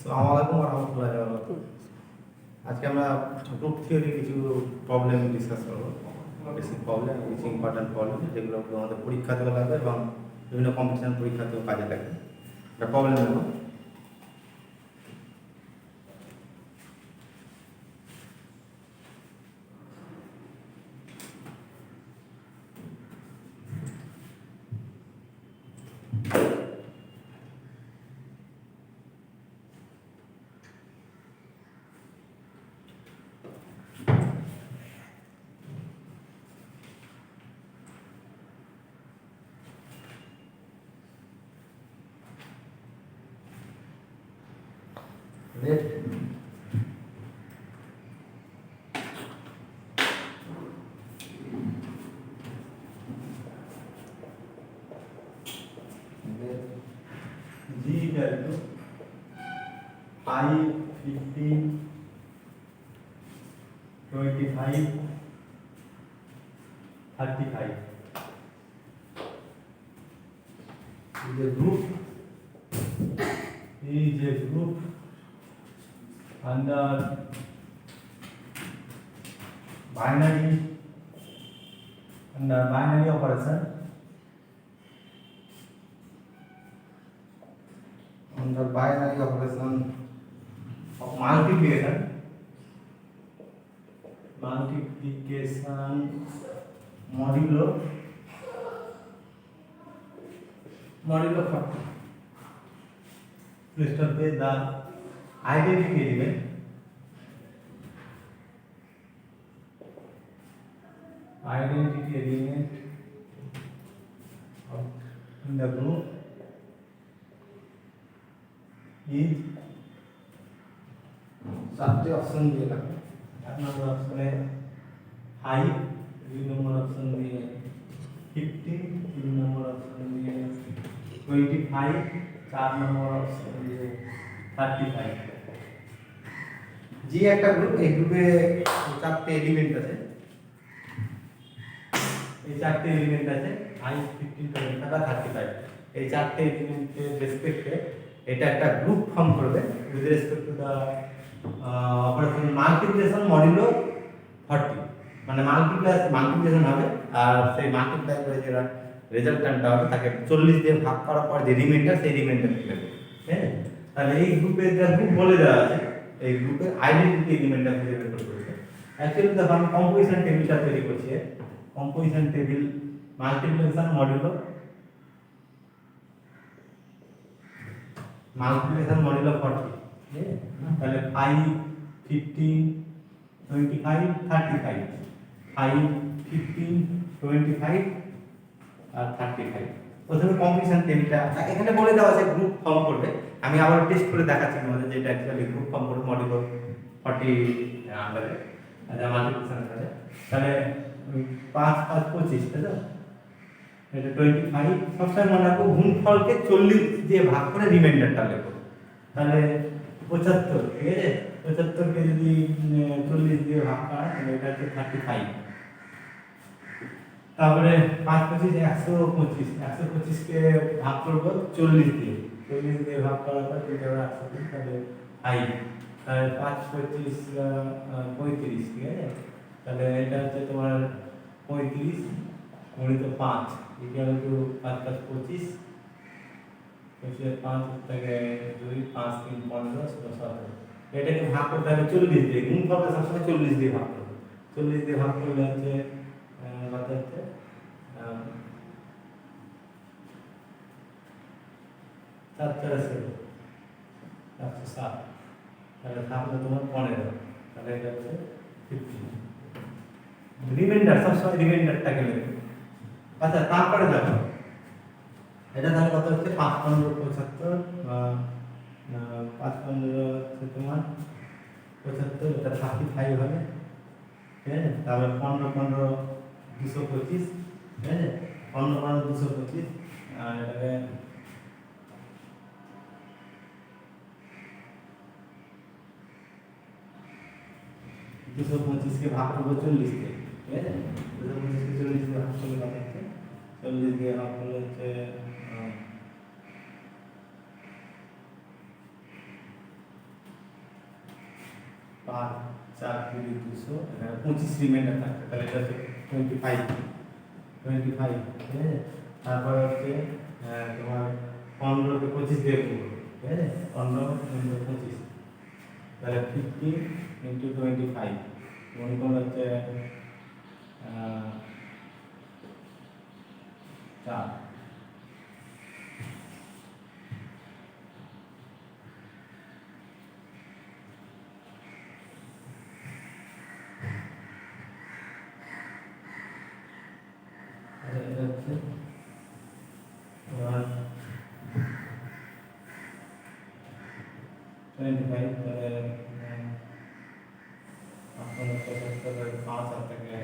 আসসালামু আলাইকুম ওয়া রাহমাতুল্লাহি ওয়া বারাকাতুহু। আজকে আমরা গ্রুপ থিওরি কিছু প্রবলেম ডিসকাস করব। বেসিক প্রবলেম, কিছু ইম্পর্টেন্ট প্রবলেম যেগুলো আমাদের পরীক্ষাতেও লাগবে এবং বিভিন্ন কম্পিটিশন পরীক্ষাতেও কাজে লাগবে। একটা প্রবলেম নেব। G value 5, 15, 25, 35 is a group under binary operation of multiplication modulo 40. List of the identity element of in the group is सबसे ऑप्शन दिए था। एक नंबर ऑप्शन है 5, 2 नंबर ऑप्शन दिए 50, 3 नंबर ऑप्शन दिए 25, 4 नंबर ऑप्शन दिए 35। जी একটা গ্রুপ, এই গ্রুপে চারটে এলিমেন্ট আছে। এই চারটে এলিমেন্ট আছে i 15 25 35। এই চারটে এলিমেন্টের রেসপেক্টে এটা একটা গ্রুপ ফর্ম করবে with respect to the operation multiplication modulo 40। মানে মাল্টিপ্লিকেশন হবে আর সেই মাল্টিপ্লাই করে যে রেজাল্টটা হবে তাকে 40 দিয়ে ভাগ করার পর যে রিমাইন্ডার সেই রিমাইন্ডার লিখবে। হ্যাঁ, তাহলে এই গ্রুপের যা গ্রুপ বলে দেওয়া আছে এই গ্রুপের আইডেন্টিটি এলিমেন্টটা খুঁজে বের করতে হবে। অ্যাকচুয়ালি দেখো আমি কম্পোজিশন টেবিলটা তৈরি করছি। Composition table multiplication modulo 40। তাহলে 5, 15, 25, 35। 5, 15, 25 আর 35। প্রথমে কম্পোজিশন টেবিলটা এখানে বলে দেওয়া আছে গ্রুপ ফর্ম করবে। আমি আবার টেস্ট করে দেখাচ্ছি তোমাদের যে এটা অ্যাকচুয়ালি গ্রুপ ফর্ম করবে মডুলো 40 আন্ডারে। আচ্ছা মাল্টিপ্লিকেশন আছে। তাহলে 5, 5, 25 তাই তো? এটা 25। সবসময় মনে রাখো গুণফলকে 40 দিয়ে ভাগ করে রিমাইন্ডারটা লেখো। তাহলে 75, ঠিক আছে? 75 কে যদি 40 দিয়ে ভাগ করা তাহলে এটা হচ্ছে 35। তারপরে 5, 25, 125। 125 কে ভাগ করব 40 দিয়ে। 40 দিয়ে ভাগ করার পর যদি আমরা 120 তাহলে 5। তাহলে 5, 25, 35, ঠিক আছে? তাহলে এটা হচ্ছে তোমার 35 গুণিত 5 ইকুয়াল টু 5, 5, 25। 5 থেকে 2, 5, 3, 15, 17। এটাকে ভাগ করতে হবে 40 দিয়ে। গুণফলকে সবসময় 40 দিয়ে ভাগ করবে। 40 দিয়ে ভাগ করলে হচ্ছে কত হচ্ছে 4, 4, 107। তাহলে থাকলো তোমার 15। তাহলে এটা হচ্ছে 15। রিমাইন্ডার সবসময় রিমাইন্ডারটাকে নেবে। আচ্ছা তারপরে দেখো এটা তাহলে কত হচ্ছে 5, 15, 75। 5, 15 হচ্ছে তোমার 75। এটা 35 হবে, ঠিক আছে? তারপরে 15, 15, 225, ঠিক আছে? 15, 15, 225 আর এটাকে 225 কে ভাগ করবো 40 দিয়ে, ঠিক আছে? 225 কে 40 দিয়ে ভাগ করলে কত হচ্ছে? 40 দিয়ে ভাগ করলে হচ্ছে 225 5 4 কুড়ি 200 এখানে 25 রিমাইন্ডার থাকবে, তাহলে এটা হচ্ছে 25 25 ঠিক আছে। তারপর হচ্ছে তোমার 15 কে 25 দিয়ে গুণ করো, ঠিক আছে, 15 × 25 তাহলে 15 × 25 গুণ করলে হচ্ছে 4 এটা হচ্ছে 25 তাহলে আপনার 5 আর থেকে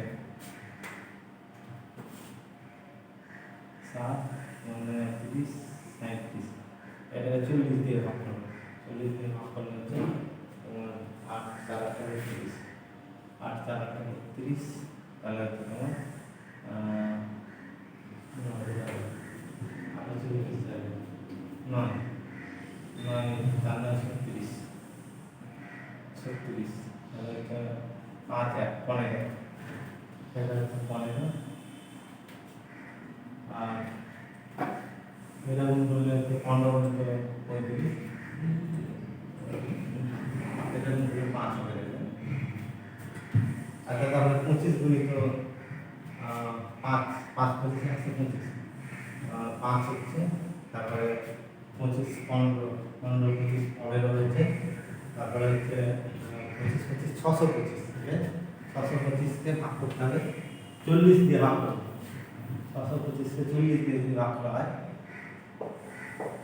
7 30 37 এটা 40 দিয়ে ভাগ করো, 40 দিয়ে ভাগ করলে হচ্ছে তোমার 8 4 30 8 4 30 তাহলে হচ্ছে তোমার 9 36 তাহলে এটা 5 1 15 এটা হচ্ছে 15 আর এটা গুণ করলে হচ্ছে 15 × 35 এটা গুণ করলে 5 হবে। আচ্ছা তাহলে 25 গুণিত 5 5 25 25 5 হচ্ছে, তারপরে 25 15 15 25 15 হচ্ছে, তারপরে হচ্ছে 25 25 625, ঠিক আছে, 625 কে ভাগ করতে হবে 40 দিয়ে ভাগ করতে, 625 কে 40 দিয়ে যদি ভাগ করা হয়,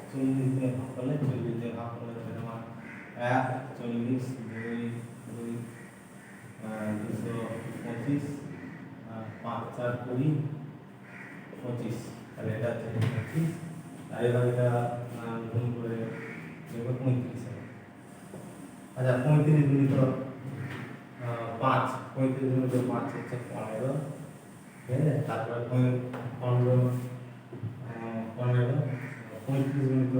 40 দিয়ে ভাগ করলে 40 দিয়ে ভাগ করলে তোমার 1 40 2 2 225 5 4 20 25 তাহলে এটা হচ্ছে 25 আর এবার এটা গুণ করে দেখো 35 হবে। আচ্ছা 35 গুণিত 5 35 গুণিত 5 হচ্ছে 15, ঠিক আছে, তারপরে 15 15 35 গুণিত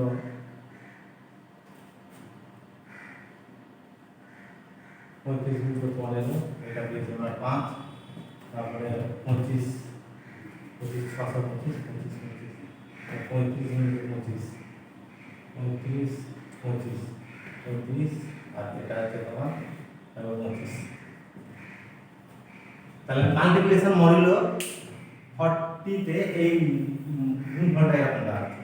35 গুণিত 15 এটা দিয়েছে আমরা 5, তারপরে 25 25 625 25 35 গুণিত 25 35 25 35 আর এটা হচ্ছে তোমার 25, তাহলে মাল্টিপ্লিকেশন মডুলো 40 তে এই গুণফলটা এরকম দাঁড়াচ্ছে।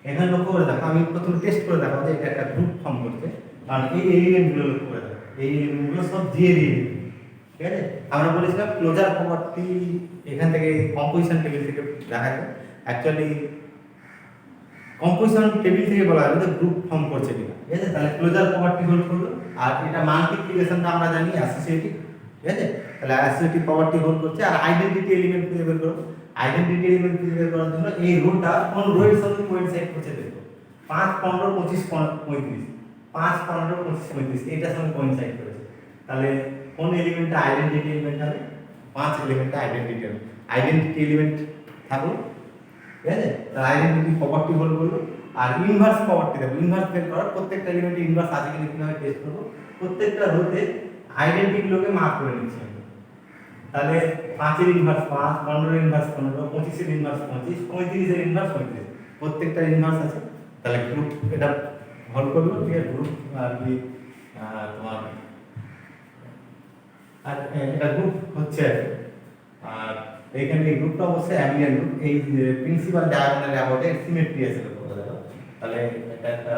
এখানে লক্ষ্য করে দেখো, আমি প্রথমে টেস্ট করে দেখাবো যে এটা একটা গ্রুপ ফর্ম করছে, কারণ এই এলিমেন্টগুলো লক্ষ্য করে দেখো, এই এলিমেন্টগুলো সব জি এলিমেন্ট, ঠিক আছে। আমরা বলেছিলাম ক্লোজার প্রপার্টি এখান থেকে কম্পোজিশন টেবিল থেকে দেখা যায়, অ্যাকচুয়ালি কম্পোজিশন টেবিল থেকে বলা যাবে যে গ্রুপ ফর্ম করছে কিনা, ঠিক আছে। তাহলে ক্লোজার প্রপার্টি হোল্ড করলো, আর এটা মাল্টিপ্লিকেশনটা আমরা জানি অ্যাসোসিয়েটিভ, ঠিক আছে, তাহলে অ্যাসোসিয়েটিভ প্রপার্টি হোল্ড করছে। আর আইডেন্টিটি এলিমেন্ট খুঁজে বের করো, আইডেন্টিটি এলিমেন্ট খুঁজে বের করার জন্য এই রোটা কোন রোয়ের সঙ্গে কোইনসাইড করছে দেখো, 5 15 25 35 5 15 25 35 এটার সঙ্গে কোইনসাইড করেছে, তাহলে কোন এলিমেন্টটা আইডেন্টিটি এলিমেন্ট হবে, 5 এলিমেন্টটা আইডেন্টিটি এলিমেন্ট থাকলো, ঠিক আছে। তাহলে আইডেন্টিটি প্রপার্টি হোল্ড করলো। আর ইনভার্স প্রপার্টি দেখো, ইনভার্স বের করার প্রত্যেকটা এলিমেন্টে ইনভার্স আছে কিনা কিভাবে টেস্ট করব, প্রত্যেকটা রোতে আইডেন্টিটিগুলোকে মার্ক করে নিচ্ছি আমি। তাহলে 5 এর ইনভার্স 5 15 এর ইনভার্স 15 25 এর ইনভার্স 25 35 এর ইনভার্স 35 প্রত্যেকটা ইনভার্স আছে, তাহলে গ্রুপ এটা হোল্ড করলো, ঠিক আছে, গ্রুপ আর কি তোমার আর এটা গ্রুপ হচ্ছে। আর এইখানে এই গ্রুপটা অবশ্যই অ্যাবিলিয়ান গ্রুপ, এই প্রিন্সিপাল ডায়াগোনাল অ্যাবাউটে সিমেট্রি আছে লক্ষ্য করে দেখো, তাহলে এটা একটা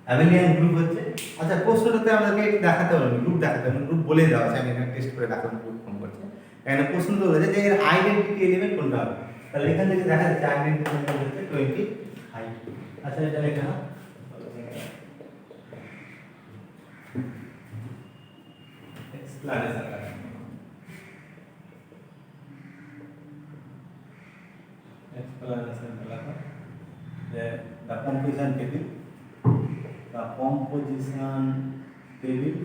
অ্যাবিলিয়ান গ্রুপ হচ্ছে। আচ্ছা প্রশ্নটাতে আমাদেরকে একটু দেখাতে হবে, গ্রুপ দেখাতে হবে, গ্রুপ বলে দেওয়া আছে, আমি এখানে টেস্ট করে দেখাবো গ্রুপ ফর্ম করছে। এখানে প্রশ্ন তো বলেছে যে এর আইডেন্টিটি এলিমেন্ট কোনটা হবে, তাহলে এখান থেকে দেখা যাচ্ছে আইডেন্টিটি এলিমেন্ট হচ্ছে 25। আচ্ছা এটা লেখা এক্সপ্লানেশন লেখা যে the composition table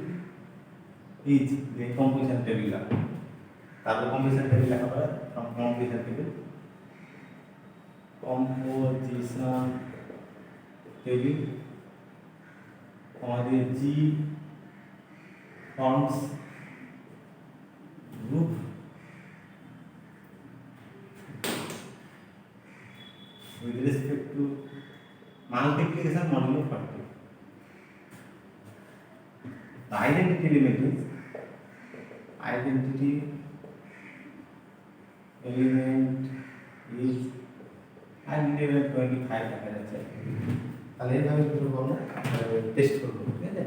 is the composition table লেখা, তারপর composition table লেখা পড়ে from composition table আমাদের G forms group with respect to multiplication modulo 40. The identity element is identity element is and element 25 দেখা যাচ্ছে তাহলে এইভাবে কি করব আমরা টেস্ট করব ঠিক আছে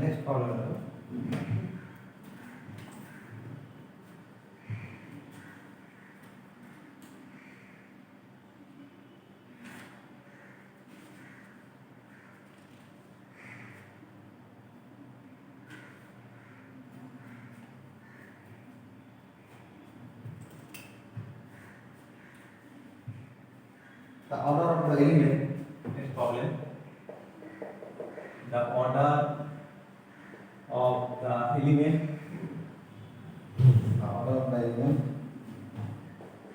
next problem the order of the element next problem the order of the element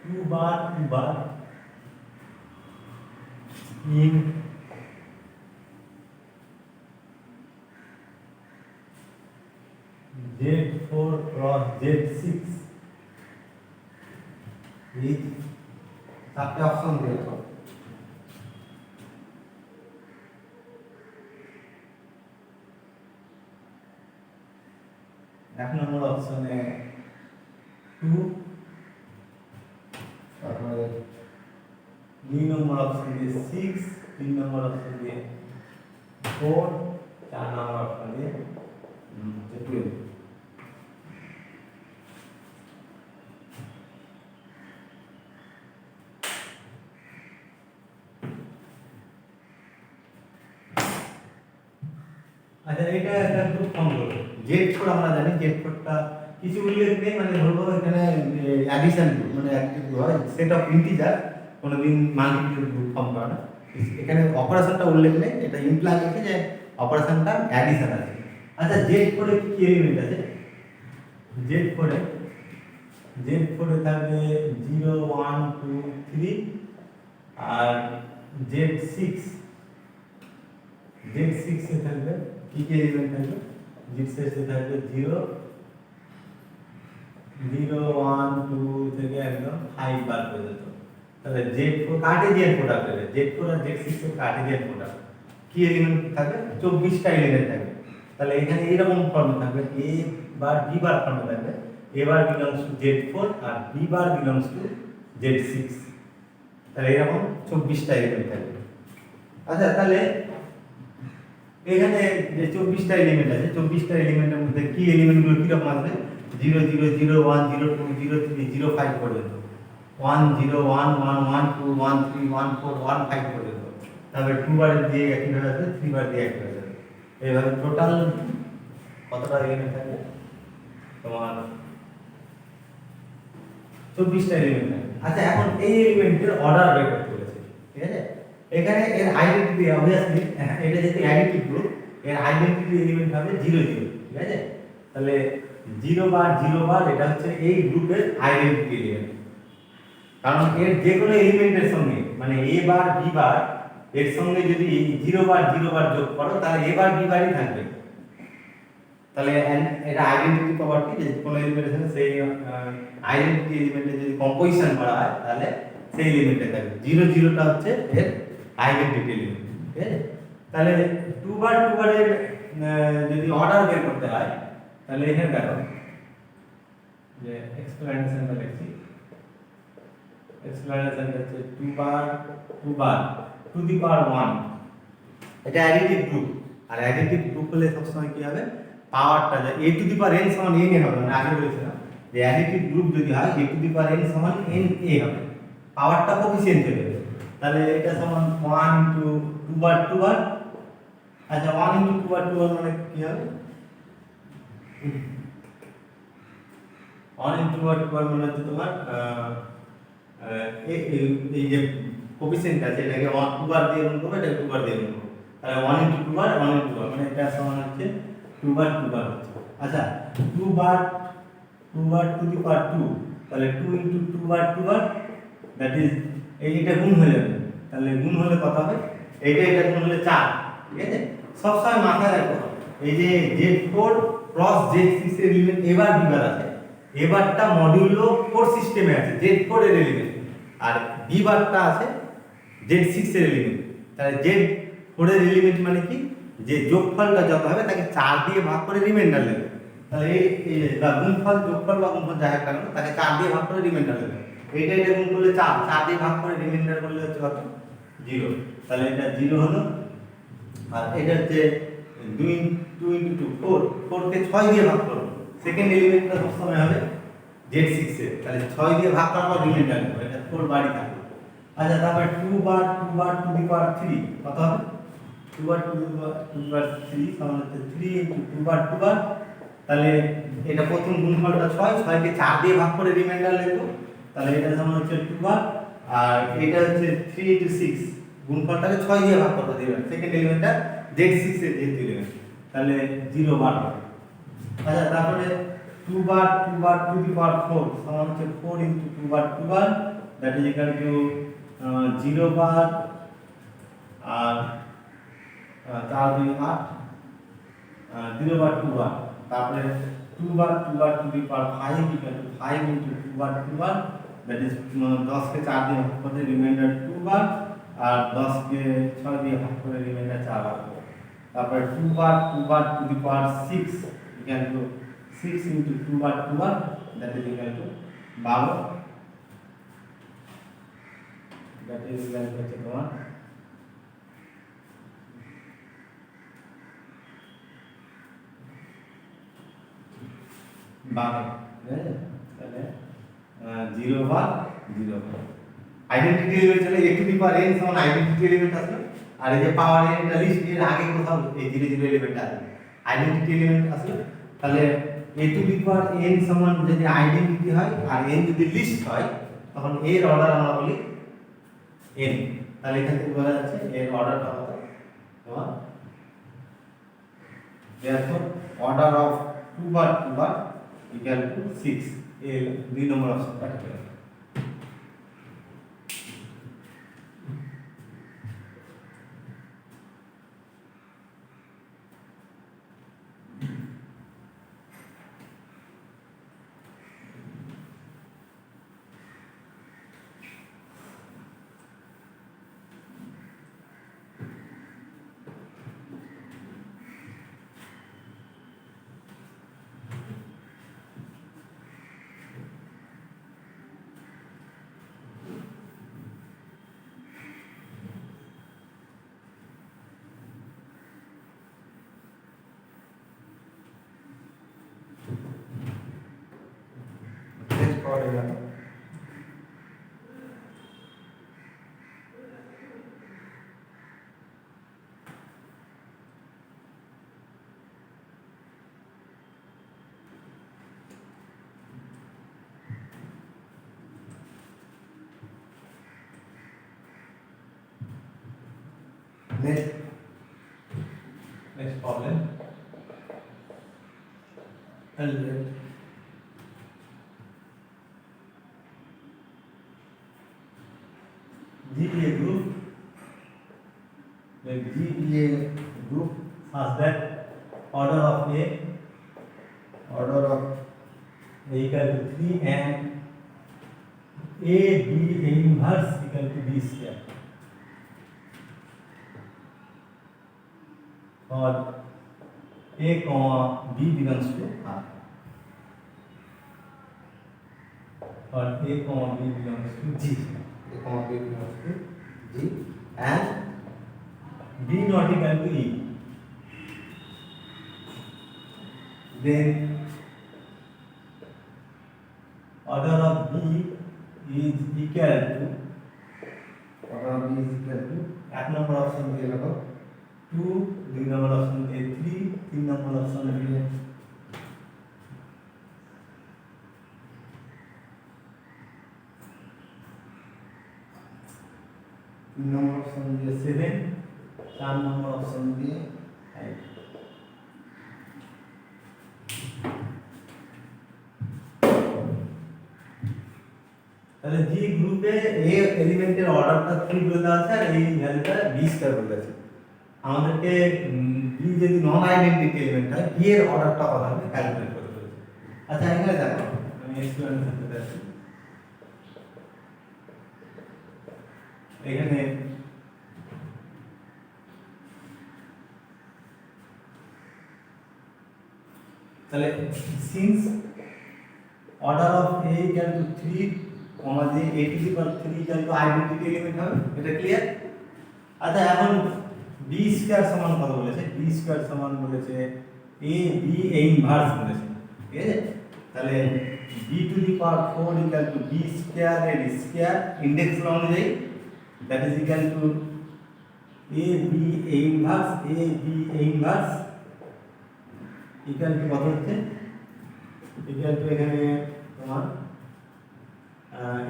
two bar in Z4 cross Z6 is চারটে অপশন দিয়েছে এক নম্বর অপশনে 2 তারপরে 2 নম্বর অপশন দিয়ে 6 3 নম্বর অপশন দিয়ে 4 4 নম্বর অপশন দিয়ে 12 আচ্ছা এটা একটা গ্রুপ ফর্ম করব Z4 আমরা জানি Z4 টা কিছু উল্লেখ নেই মানে ধরবো এখানে অ্যাডিশন গ্রুপ মানে অ্যাডিটিভ হয় সেট অফ ইন্টিজার কোনদিন মাল্টিপ্লিকেটিভ গ্রুপ ফর্ম করে না এখানে অপারেশনটা উল্লেখ নেই এটা ইমপ্লাই লিখে যে অপারেশনটা অ্যাডিশন আছে আচ্ছা Z4 এ কি এলিমেন্ট আছে Z4 এ থাকবে 0 1 2 3 আর Z6 এ থাকবে কি কি এলিমেন্ট থাকবে Z6 এ থাকবে 0 0 1 2 থেকে একদম 5 বার পর্যন্ত তাহলে Z4 কার্টেসিয়ান প্রোডাক্ট হবে Z4 আর Z6 এর কার্টেসিয়ান প্রোডাক্ট কি এলিমেন্ট থাকবে 24টা এলিমেন্ট থাকবে তাহলে এখানে এইরকম ফর্ম থাকবে a bar b bar form থাকবে a bar belongs to Z4 আর b bar belongs to Z6 তাহলে এরকম 24টা এলিমেন্ট থাকবে আচ্ছা তাহলে এখানে যে 24টা এলিমেন্ট আছে 24টা এলিমেন্টের মধ্যে কি এলিমেন্টগুলো কি রকম আসবে 0 0 0 1 0 2 0 3 0 5 পর্যন্ত 1 0 1 1 1 2 1 3 1 4 1 5 পর্যন্ত তারপরে 2 বার দিয়ে একইভাবে আসবে 3 বার দিয়ে একইভাবে আসবে এইভাবে টোটাল কতটা এলিমেন্ট থাকবে তোমার 24টা এলিমেন্ট থাকবে আচ্ছা এখন এই এলিমেন্টের অর্ডার বের করতে বলেছে ঠিক আছে এখানে এর আইডেন্টিটি obviously এটা যেহেতু অ্যাডিটিভ গ্রুপ এর আইডেন্টিটি এলিমেন্ট হবে 0 0 ঠিক আছে তাহলে 0 বার এটা হচ্ছে এই গ্রুপের আইডেন্টিটি এলিমেন্ট কারণ এর যে কোনো এলিমেন্টের সঙ্গে মানে a বার b বার এর সঙ্গে যদি 0 বার যোগ করো তাহলে a বার b বারই থাকবে তাহলে এটা আইডেন্টিটি প্রপার্টি যে কোনো এলিমেন্টের সঙ্গে সেই আইডেন্টিটি এলিমেন্টের যদি কম্পোজিশন করা হয় তাহলে সেই এলিমেন্টে থাকবে 0 0 টা হচ্ছে এর আইডেন্টিটি এলিমেন্ট ঠিক আছে তাহলে 2 বারের যদি অর্ডার বের করতে হয় তাহলে এখানে দেখো যে এক্সপ্লেনেশনটা লিখছি এক্সপ্লেনেশন হচ্ছে 2 বার টু দি পাওয়ার 1 এটা অ্যাডিটিভ গ্রুপ আর অ্যাডিটিভ গ্রুপ হলে সব সময় কি হবে পাওয়ারটা যায় a to the power n সমান n হবে মানে আগে বলেছিলাম যে অ্যাডিটিভ গ্রুপ যদি হয় a to the power n সমান n a হবে পাওয়ারটা কোফিশিয়েন্ট হয়ে যাবে তাহলে এটা সমান 1 2 বার আচ্ছা 1 ইনটু 2 বার 2 বার মানে কি হবে 1 ইনটু 2 বার 2 বার মানে হচ্ছে তোমার এই যে কোফিসিয়েন্ট আছে এটাকে 2 বার দিয়ে গুণ করবে এটাকে 2 বার দিয়ে গুণ করবে তাহলে 1 ইনটু 2 বার 1 ইনটু 2 বার মানে এটা সমান হচ্ছে 2 বার 2 বার হচ্ছে আচ্ছা 2 বার টু দি পাওয়ার 2 তাহলে 2 ইনটু 2 বার 2 বার দ্যাট ইজ এটা গুণ হয়ে যাবে তাহলে গুণ হলে কত হবে এটা গুণ হলে 4 ঠিক আছে সব সময় মাথায় রাখো এই যে Z4 ক্রস Z6 এর এলিমেন্ট এবার বিবার আছে এবারটা মডিউলো 4 সিস্টেমে আছে Z4 এর এলিমেন্ট আর বিবারটা আছে Z6 এর এলিমেন্ট তাহলে Z4 এর এলিমেন্ট মানে কি যে যোগফলটা যত হবে তাকে 4 দিয়ে ভাগ করে রিমাইন্ডার নেবে তাহলে এই গুণফল যোগফল বা গুণফল যা একটা না তাকে 4 দিয়ে ভাগ করে রিমাইন্ডার নেবে এটা গুণ করলে 4 দিয়ে ভাগ করে রিমাইন্ডার করলে হচ্ছে কত 0 তাহলে এটা 0 হলো আর এটা হচ্ছে 2 ইনটু 4 4 কে 6 দিয়ে ভাগ করো সেকেন্ড এলিমেন্টটা সবসময় হবে Z6 এর তাহলে 6 দিয়ে ভাগ করার পর রিমাইন্ডার নেবে এটা 4 বারই থাকবে আচ্ছা তারপরে 2 বার টু দি পাওয়ার 3 কত হবে 2 বার টু দি পাওয়ার 3 সমান হচ্ছে 3 ইনটু 2 বার তাহলে এটা প্রথম গুণফলটা 6 6 কে 4 দিয়ে ভাগ করে রিমাইন্ডার লিখবো তাহলে এটা সমান হচ্ছে 2 বার আর এটা হচ্ছে 3 ইনটু 6 গুণফলটাকে 6 দিয়ে ভাগ করতে দিবেন সেকেন্ড এলিমেন্টটা Z6 এর যেহেতু এলিমেন্ট তাহলে 0 বার হবে আচ্ছা তারপরে 2 বার টু দি পাওয়ার 4 সমান হচ্ছে 4 ইনটু 2 বার দ্যাট ইজ ইকুয়াল টু 0 বার আর 4 2 8 0 বার 2 বার তারপরে 2 বার to the power 5 equal to 5 into 2 বার দ্যাট ইজ 10 কে 4 দিয়ে ভাগ করলে রিমাইন্ডার 2 বার আর 10 কে 6 দিয়ে ভাগ করে রিমাইন্ডার 4 বার তারপরে 2 বার to the power 6 equal to 6 into 2 বার that is equal to 12 that is equal to হচ্ছে তোমার 12 তাহলে 0 বার 0 বার আইডেন্টিটি এলিমেন্ট চলে a to the power n সমান আইডেন্টিটি এলিমেন্ট আসলো আর এই যে পাওয়ার n এটা লিস্ট এর আগে কোথাও এই 0 0 এলিমেন্ট আছে আইডেন্টিটি এলিমেন্ট আসলো তাহলে a to the power n সমান যদি আইডেন্টিটি হয় আর n যদি লিস্ট হয় তখন এর অর্ডার আমরা বলি n তাহলে এখান থেকে বোঝা যাচ্ছে এর অর্ডারটা কত তোমার therefore order of 2 bar equal to 6 a 2 number option particular next problem GEA group like GEA group has that order of A equal to 3 and A B A inverse equal to B square or A comma B belongs to R or A comma B belongs to G and B not equal to E then order of B is equal to 1 number option দিয়ে রাখো 2, 2 নম্বর option দিয়ে 3, 3 নম্বর option দিয়ে 3 নম্বর option দিয়ে 7, 4 নম্বর option দিয়ে 5। তাহলে জি গ্রুপে এ এলিমেন্টের অর্ডারটা 3 বলে দেওয়া আছে আর এই ভ্যালুটা বি স্কয়ার বলে দেওয়া আছে। আমাদেরকে বি যদি নন আইডেন্টিটি এলিমেন্ট হয় বি এর অর্ডারটা কত হবে ক্যালকুলেট করতে হবে। আচ্ছা এখানে দেখো আমি এক্সপ্লেনেশন করতে যাচ্ছি। এখানে তাহলে since order of a equal two 3 কমা দিয়ে a to the power 3 equal to identity element হবে, এটা ক্লিয়ার? আচ্ছা এখন b স্কয়ার সমান কত বলেছে? b স্কয়ার সমান বলেছে a b a ইনভার্স বলেছে, ঠিক আছে? তাহলে b to the power 4 equal to b square এর স্কয়ার ইনডেক্স ল অনুযায়ী that is equal two a b a inverse equal to কত হচ্ছে? ইকুয়াল টু এখানে তোমার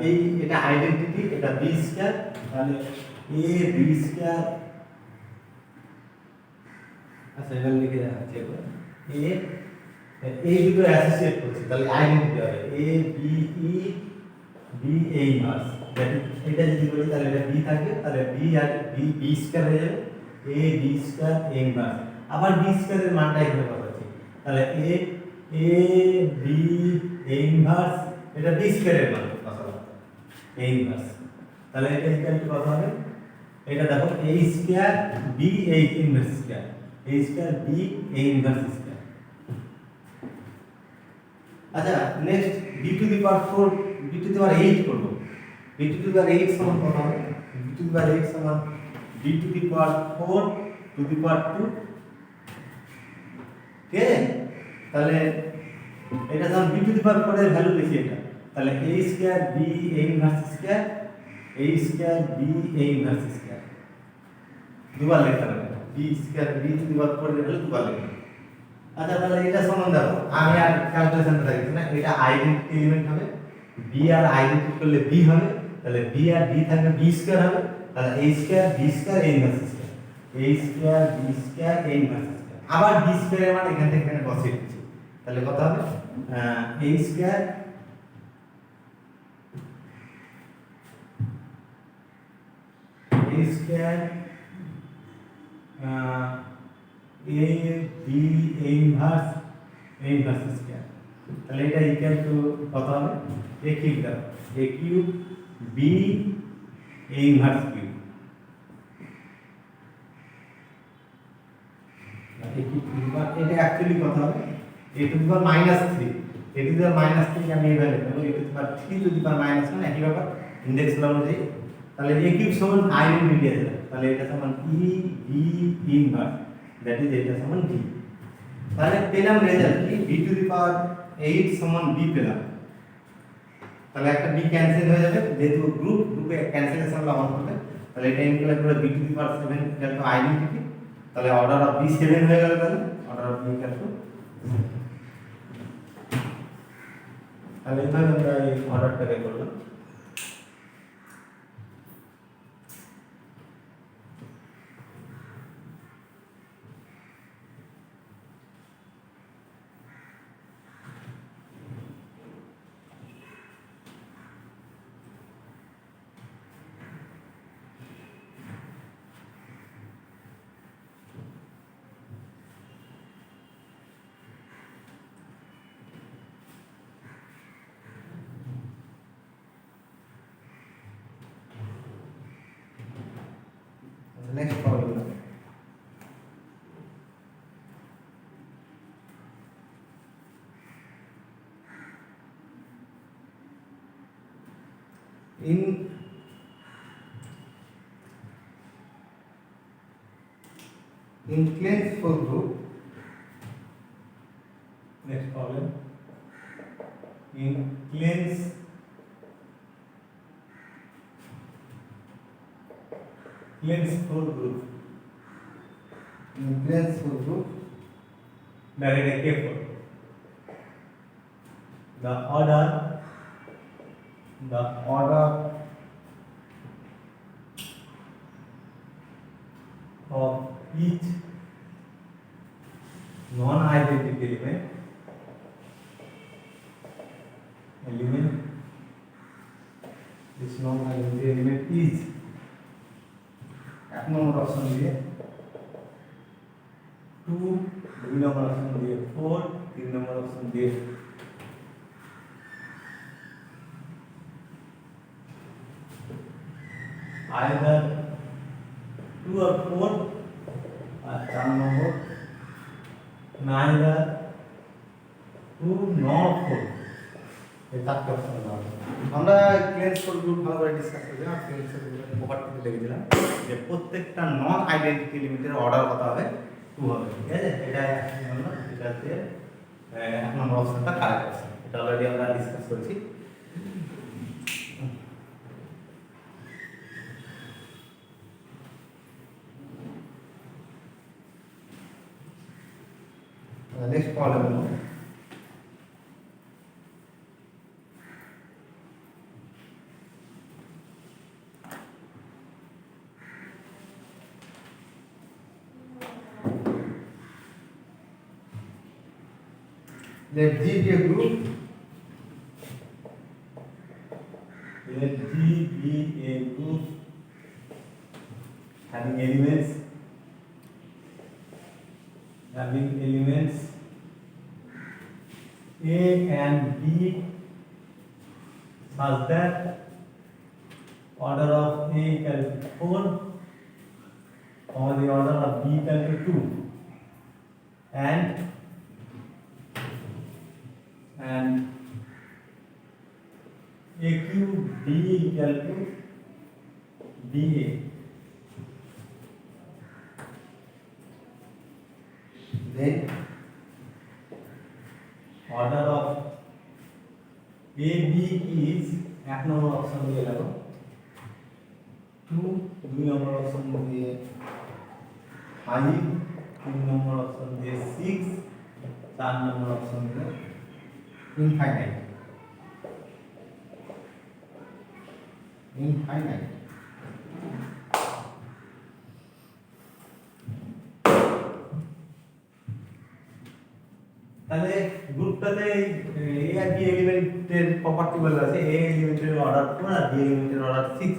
এই এটা আইডেন্টিটি, এটা b স্কয়ার, তাহলে a b স্কয়ার, আচ্ছা এখানে লিখে দেখাচ্ছি একবার a দুটো অ্যাসোসিয়েট করছি তাহলে আইডেন্টিটি হবে a b e b a inverse, এটা যদি বলি তাহলে এটা b থাকবে, তাহলে b আর b স্কয়ার হয়ে যাবে a b square a inverse. আবার b স্কয়ারের মানটা এখানে বসাচ্ছি, তাহলে a b a ইনভার্স, এটা b স্কয়ারের মান বসালাম a ইনভার্স, তাহলে এটা ইকুয়াল টু কত হবে? এটা দেখো a square b a inverse square, a square b a inverse square. আচ্ছা next b to the power 4 b to the power 8 করব। b টু দি পাওয়ার 8 সমান কত হবে? b টু দি পাওয়ার 8 সমান b to the power 4 to the power 2, ঠিক আছে? তাহলে এটা যখন b টু দি পাওয়ার 4 এর ভ্যালু বেশি এটা, তাহলে a square b a inverse square, a square b a inverse square দুবার লেখা হবে, b square b to the power 4 এর ভ্যালু দুবার লেখা। আচ্ছা তাহলে এটা সমান দেখো আমি আর ক্যালকুলেশনটা দেখছি না, এটা আইডেন্টিটি এলিমেন্ট হবে, b আর আইডেন্টিটি করলে b হবে, তাহলে b আর b থাকবে b স্কয়ার হবে, তাহলে a square b square a inverse square, a square b square a inverse square, আবার b স্কয়ার এর মান এখান থেকে এখানে বসিয়ে দিচ্ছি, তাহলে কত হবে? a square a square a b a inverse square, তাহলে এটা ইকুয়াল টু কত হবে? a কিউব দাও, a cube b a inverse cube, এটা অ্যাকচুয়ালি কত হবে? a to the power -3, a to the power -3 আমি এই ভ্যালু নেব, a to the power 3 to the power -1 একই ব্যাপার ইনডেক্স ল অনুযায়ী, তাহলে a কিউব সমান আইডেন্টিটি আছে, তাহলে এটা সমান e b inverse, that is এটা সমান b। তাহলে পেলাম রেজাল্ট কি? b টু দি পাওয়ার 8 সমান b পেলাম, তাহলে একটা b ক্যান্সেল হয়ে যাবে যেহেতু গ্রুপে ক্যান্সেলেশন ল অন করবে, তাহলে এটা ইনক্লুড করে b to the power 7 equal to identity, তাহলে অর্ডার অফ b 7 হয়ে গেল, তাহলে order of b equal two, তাহলে এইভাবে আমরা এই অর্ডারটাকে করলাম। Next problem. In class 4 group, next problem. In class 4 group, principal group bracket K4. The order of each non-identity element this non-identity element is 1 number option दिए 2 2 number option दिए 4 3 number option दिए either 2 or 4 और 4 number neither 2 nor 4 ये चारटे option দাও আমরা principal group ভালো করে discuss করলাম প্রিন্সিপাল গ্রুপের প্রপার্টিতে লিখে দিলাম যে প্রত্যেকটা নন আইডেন্টিটি এলিমেন্টের অর্ডার কত হবে 2 হবে ঠিক আছে এটা হলো এটা হচ্ছে এক নম্বর অপশনটা কারেক্ট অপশন এটা অলরেডি আমরা ডিসকাস করেছি next problem let G be a group having elements A and B such that order of A equal to 4 or the order of B equal to 2 and AQ B equal to BA then order of AB is 1 number option দিয়ে লাগো 2 number option দিয়ে 5 3 number option দিয়ে 6 4 number option দিয়ে infinite তাহলে গ্রুপটাতে এ আর B এলিমেন্টের property বলা আছে এ এলিমেন্টের অর্ডার 4 আর বি এলিমেন্টের অর্ডার 6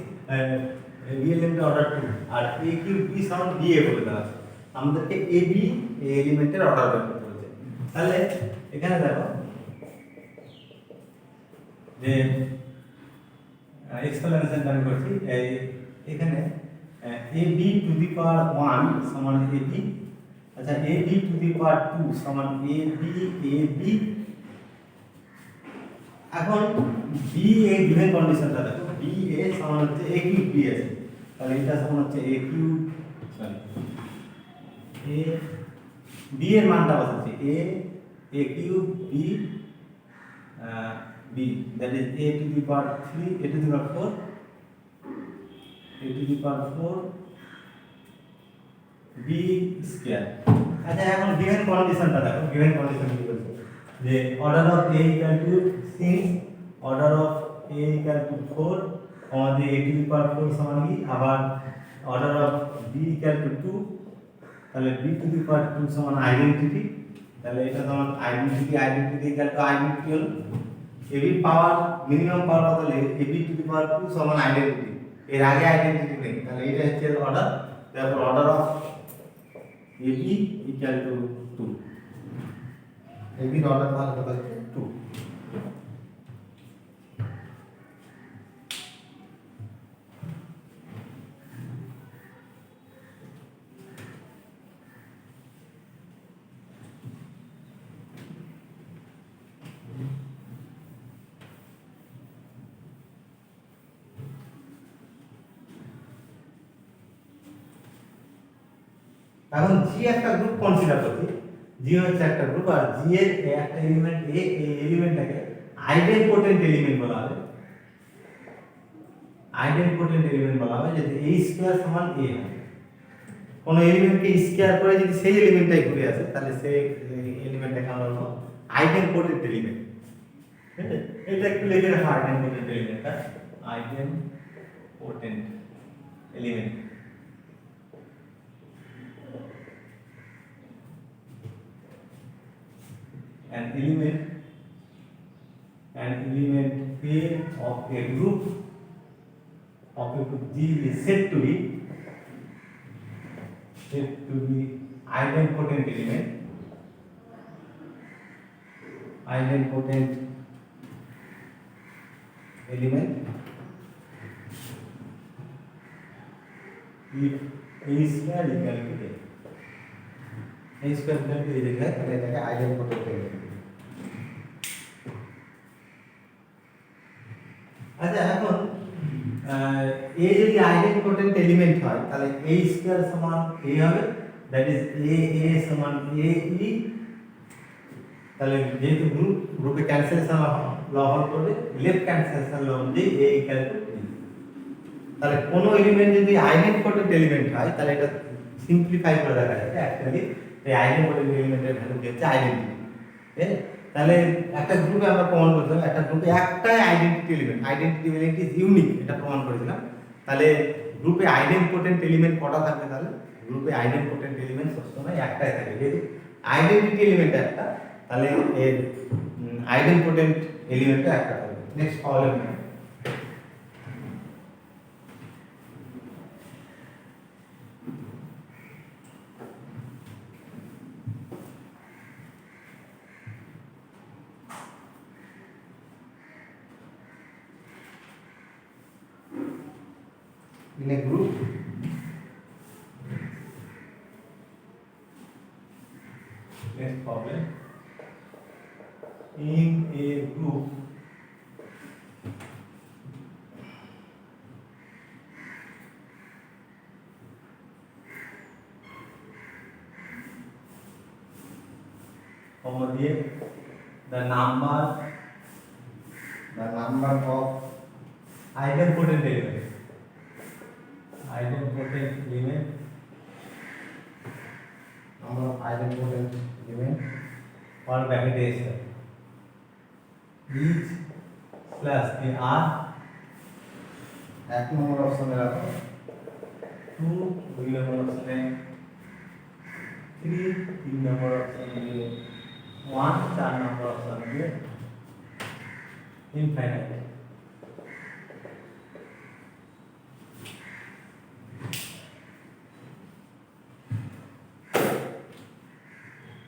বি এলিমেন্টের order 2 R A Q B sound B A বলে দেওয়া আছে আমাদেরকে এ বি এ এলিমেন্টের অর্ডার বের করতে হচ্ছে তাহলে এখানে দেখো যে এক্সপ্লেনেশনটা আমি করছি এখানে A B two the power 1 সমান এ বি अच्छा A B to the power 2 समान ए बी এখন বি এ গিভেন কন্ডিশনটা দেখো বি এ সমান হচ্ছে এ কিউব বি আছে তাহলে এটা সমান হচ্ছে a cube sorry a b এর মানটা বসাচ্ছি a cube b b that is a to the power 3 a to the power 4 a to the power 4 b square আচ্ছা এখন গিভেন কন্ডিশনটা দেখো গিভেন কন্ডিশন কি বলছে যে order of a equal to 6 order of a equal to 4 আমাদের a to the power 4 সমান কি আবার order of b equal two 2 তাহলে b টু দি পাওয়ার 2 সমান আইডেন্টিটি তাহলে এটা সমান আইডেন্টিটি ইকুয়াল টু আইডেন্টিটি হলো a b পাওয়ার মিনিমাম পাওয়ার কত হলে a b to the power 2 সমান আইডেন্টিটি এর আগে আইডেন্টিটি নেই তাহলে এটা হচ্ছে অর্ডার তারপর order of AB equal to 2 AB এর অর্ডার ভালো কত হচ্ছে 2 এখন জি একটা গ্রুপ কনসিডার করছি জি হচ্ছে একটা গ্রুপ আর জি এর একটা এলিমেন্ট এ এই এলিমেন্টটাকে আইডেন্টিপোটেন্ট এলিমেন্ট বলা হবে আইডেন্টিপোটেন্ট এলিমেন্ট বলা হবে যদি a স্কয়ার সমান a হয় কোনো এলিমেন্টকে স্কয়ার করে যদি সেই এলিমেন্টটাই ঘুরে আসে তাহলে সেই এলিমেন্টটাকে আমরা বলবো আইডেম্পোটেন্ট এলিমেন্ট। ঠিক আছে, এটা একটু লিখে রাখো idempotent এলিমেন্টটা, idempotent element. An element A of a group G is said to be idempotent element. Idempotent element if A square equal to A. A square equal to A लिखा है तो एटाके idempotent element। আচ্ছা এখন A যদি আইডেন্টিপোটেন্ট element হয় তাহলে A square সমান A হবে, দ্যাট ইজ A সমান A E। তাহলে যেহেতু গ্রুপে ক্যান্সেলেশন ল হল করবে, লেফট ক্যান্সেলেশন ল অনুযায়ী A ইকুয়াল টু E। তাহলে কোনো এলিমেন্ট যদি আইডেন্টিপোটেন্ট এলিমেন্ট হয় তাহলে এটা সিম্পলিফাই করে দেখা যাচ্ছে অ্যাকচুয়ালি এই আইডেন্টিপোটেন্ট এলিমেন্টের ভ্যালু হচ্ছে আইডেন্টিটি। ঠিক আছে, তাহলে একটা গ্রুপে আমরা প্রমাণ করছিলাম একটা গ্রুপে একটাই আইডেন্টিটি এলিমেন্ট ইজ ইউনিক, এটা প্রমাণ করেছিলাম। তাহলে গ্রুপে আইডেন্টিপোটেন্ট এলিমেন্ট কটা থাকবে? তাহলে গ্রুপে আইডেন্টিপোটেন্ট এলিমেন্ট সবসময় একটাই থাকে, যেহেতু আইডেন্টিটি এলিমেন্ট একটা, তাহলে এর আইডেন্টিপোটেন্ট এলিমেন্টটা একটা থাকবে। Next problem, in a group next problem, in a group the number of idempotent elements number of idempotent element or bracket is each plus they are एक नंबर ऑप्शन में रखो 2, 2 नंबर ऑप्शन में 3, 3 number option में 1, 4 number option में infinite.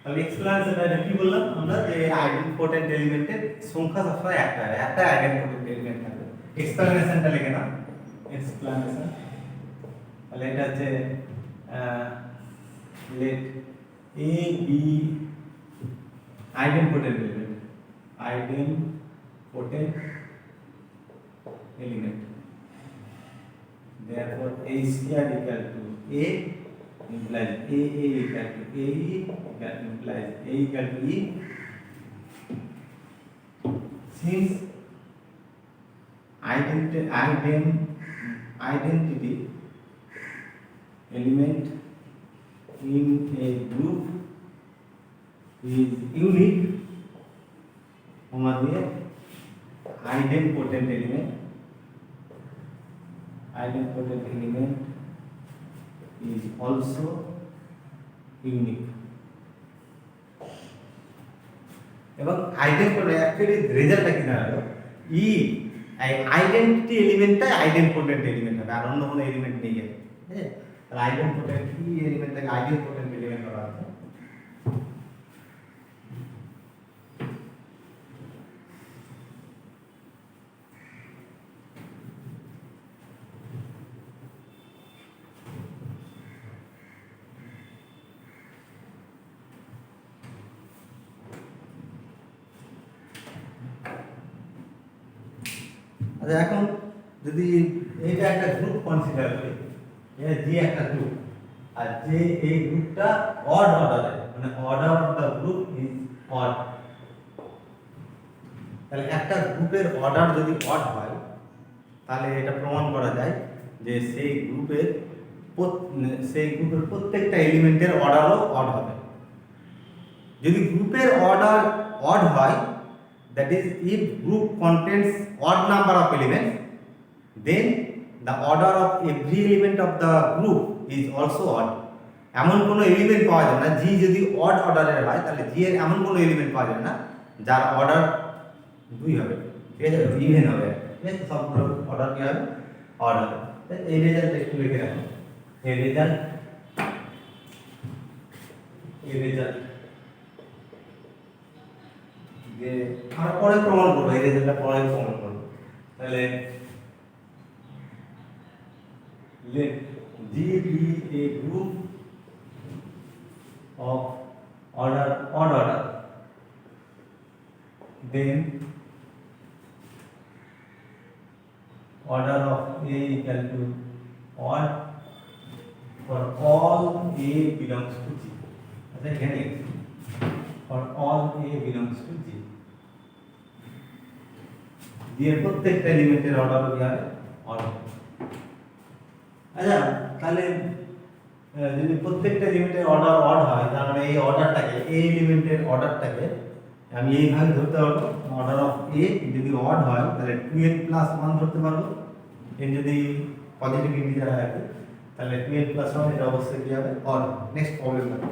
তাহলে explanation এটা কি বললাম আমরা, যে আইডেন্টিপোটেন্ট এলিমেন্টের সংখ্যা সবসময় একটা আইডেন্টিপোটেন্ট এলিমেন্ট থাকবে। এক্সপ্লেনেশনটা লিখে নাও, এক্সপ্লেনেশন। তাহলে এটা হচ্ছে let a b idempotent element therefore A square equal to A implies A equal to A E that implies A equal to E. Since identity element in a group is unique, idempotent element is also unique। এবং আইডেন্টিপোটেন্ট actually রেজাল্টটা কি দাঁড়ালো, ই identity এলিমেন্টটা আইডেন্টিপোটেন্ট element হবে, আর অন্য কোনো element নেই। হ্যাঁ, তাহলে আইডেন্টিপোটেন্ট ই এলিমেন্টটাকে আইডেন্টিপোটেন্ট এলিমেন্ট করা আছে। আচ্ছা এখন যদি এইটা একটা গ্রুপ কনসিডার করি, এটা জি একটা গ্রুপ, আর যে এই গ্রুপটা অড অর্ডারে, মানে order of the group is odd, তাহলে একটা গ্রুপের অর্ডার যদি অড হয় তাহলে এটা প্রমাণ করা যায় যে সেই গ্রুপের সেই গ্রুপের প্রত্যেকটা এলিমেন্টের অর্ডারও অড হবে। যদি গ্রুপের অর্ডার অড হয়, that is if group contains odd number of elements, then the order of every element of the group is also odd. এমন কোনো এলিমেন্ট পাওয়া যাবে না, জি যদি অড অর্ডারের হয় তাহলে জি এর এমন কোনো এলিমেন্ট পাওয়া যাবে না যার অর্ডার 2 হবে, ঠিক আছে, ইভেন হবে, ঠিক আছে, সবগুলো অর্ডার কি হবে, অড হবে। এই রেজাল্ট একটু লিখে রাখুন, এই রেজাল্ট যে আমরা পরে প্রমাণ করবো, এই রেজাল্টটা পরে প্রমাণ করবো। তাহলে let G be a group of odd order, then order of A equal to odd for all A belongs to G. আচ্ছা এখানে for all A belongs to G, G এর প্রত্যেকটা এলিমেন্টের অর্ডার কি হবে, অর্ডার। আচ্ছা তাহলে যদি প্রত্যেকটা এলিমেন্টের অর্ডার অড হয়, তার মানে এই অর্ডারটাকে, এই এলিমেন্টের অর্ডারটাকে আমি এইভাবে ধরতে পারবো, অর্ডার অফ এ যদি অড হয় তাহলে 2n প্লাস 1 ধরতে পারবো। এর যদি পজিটিভ ইন্টিজার হয় তাহলে 2n প্লাস 1 এটা অবশ্যই কি হবে, অড। নেক্সট প্রবলেম দেখো,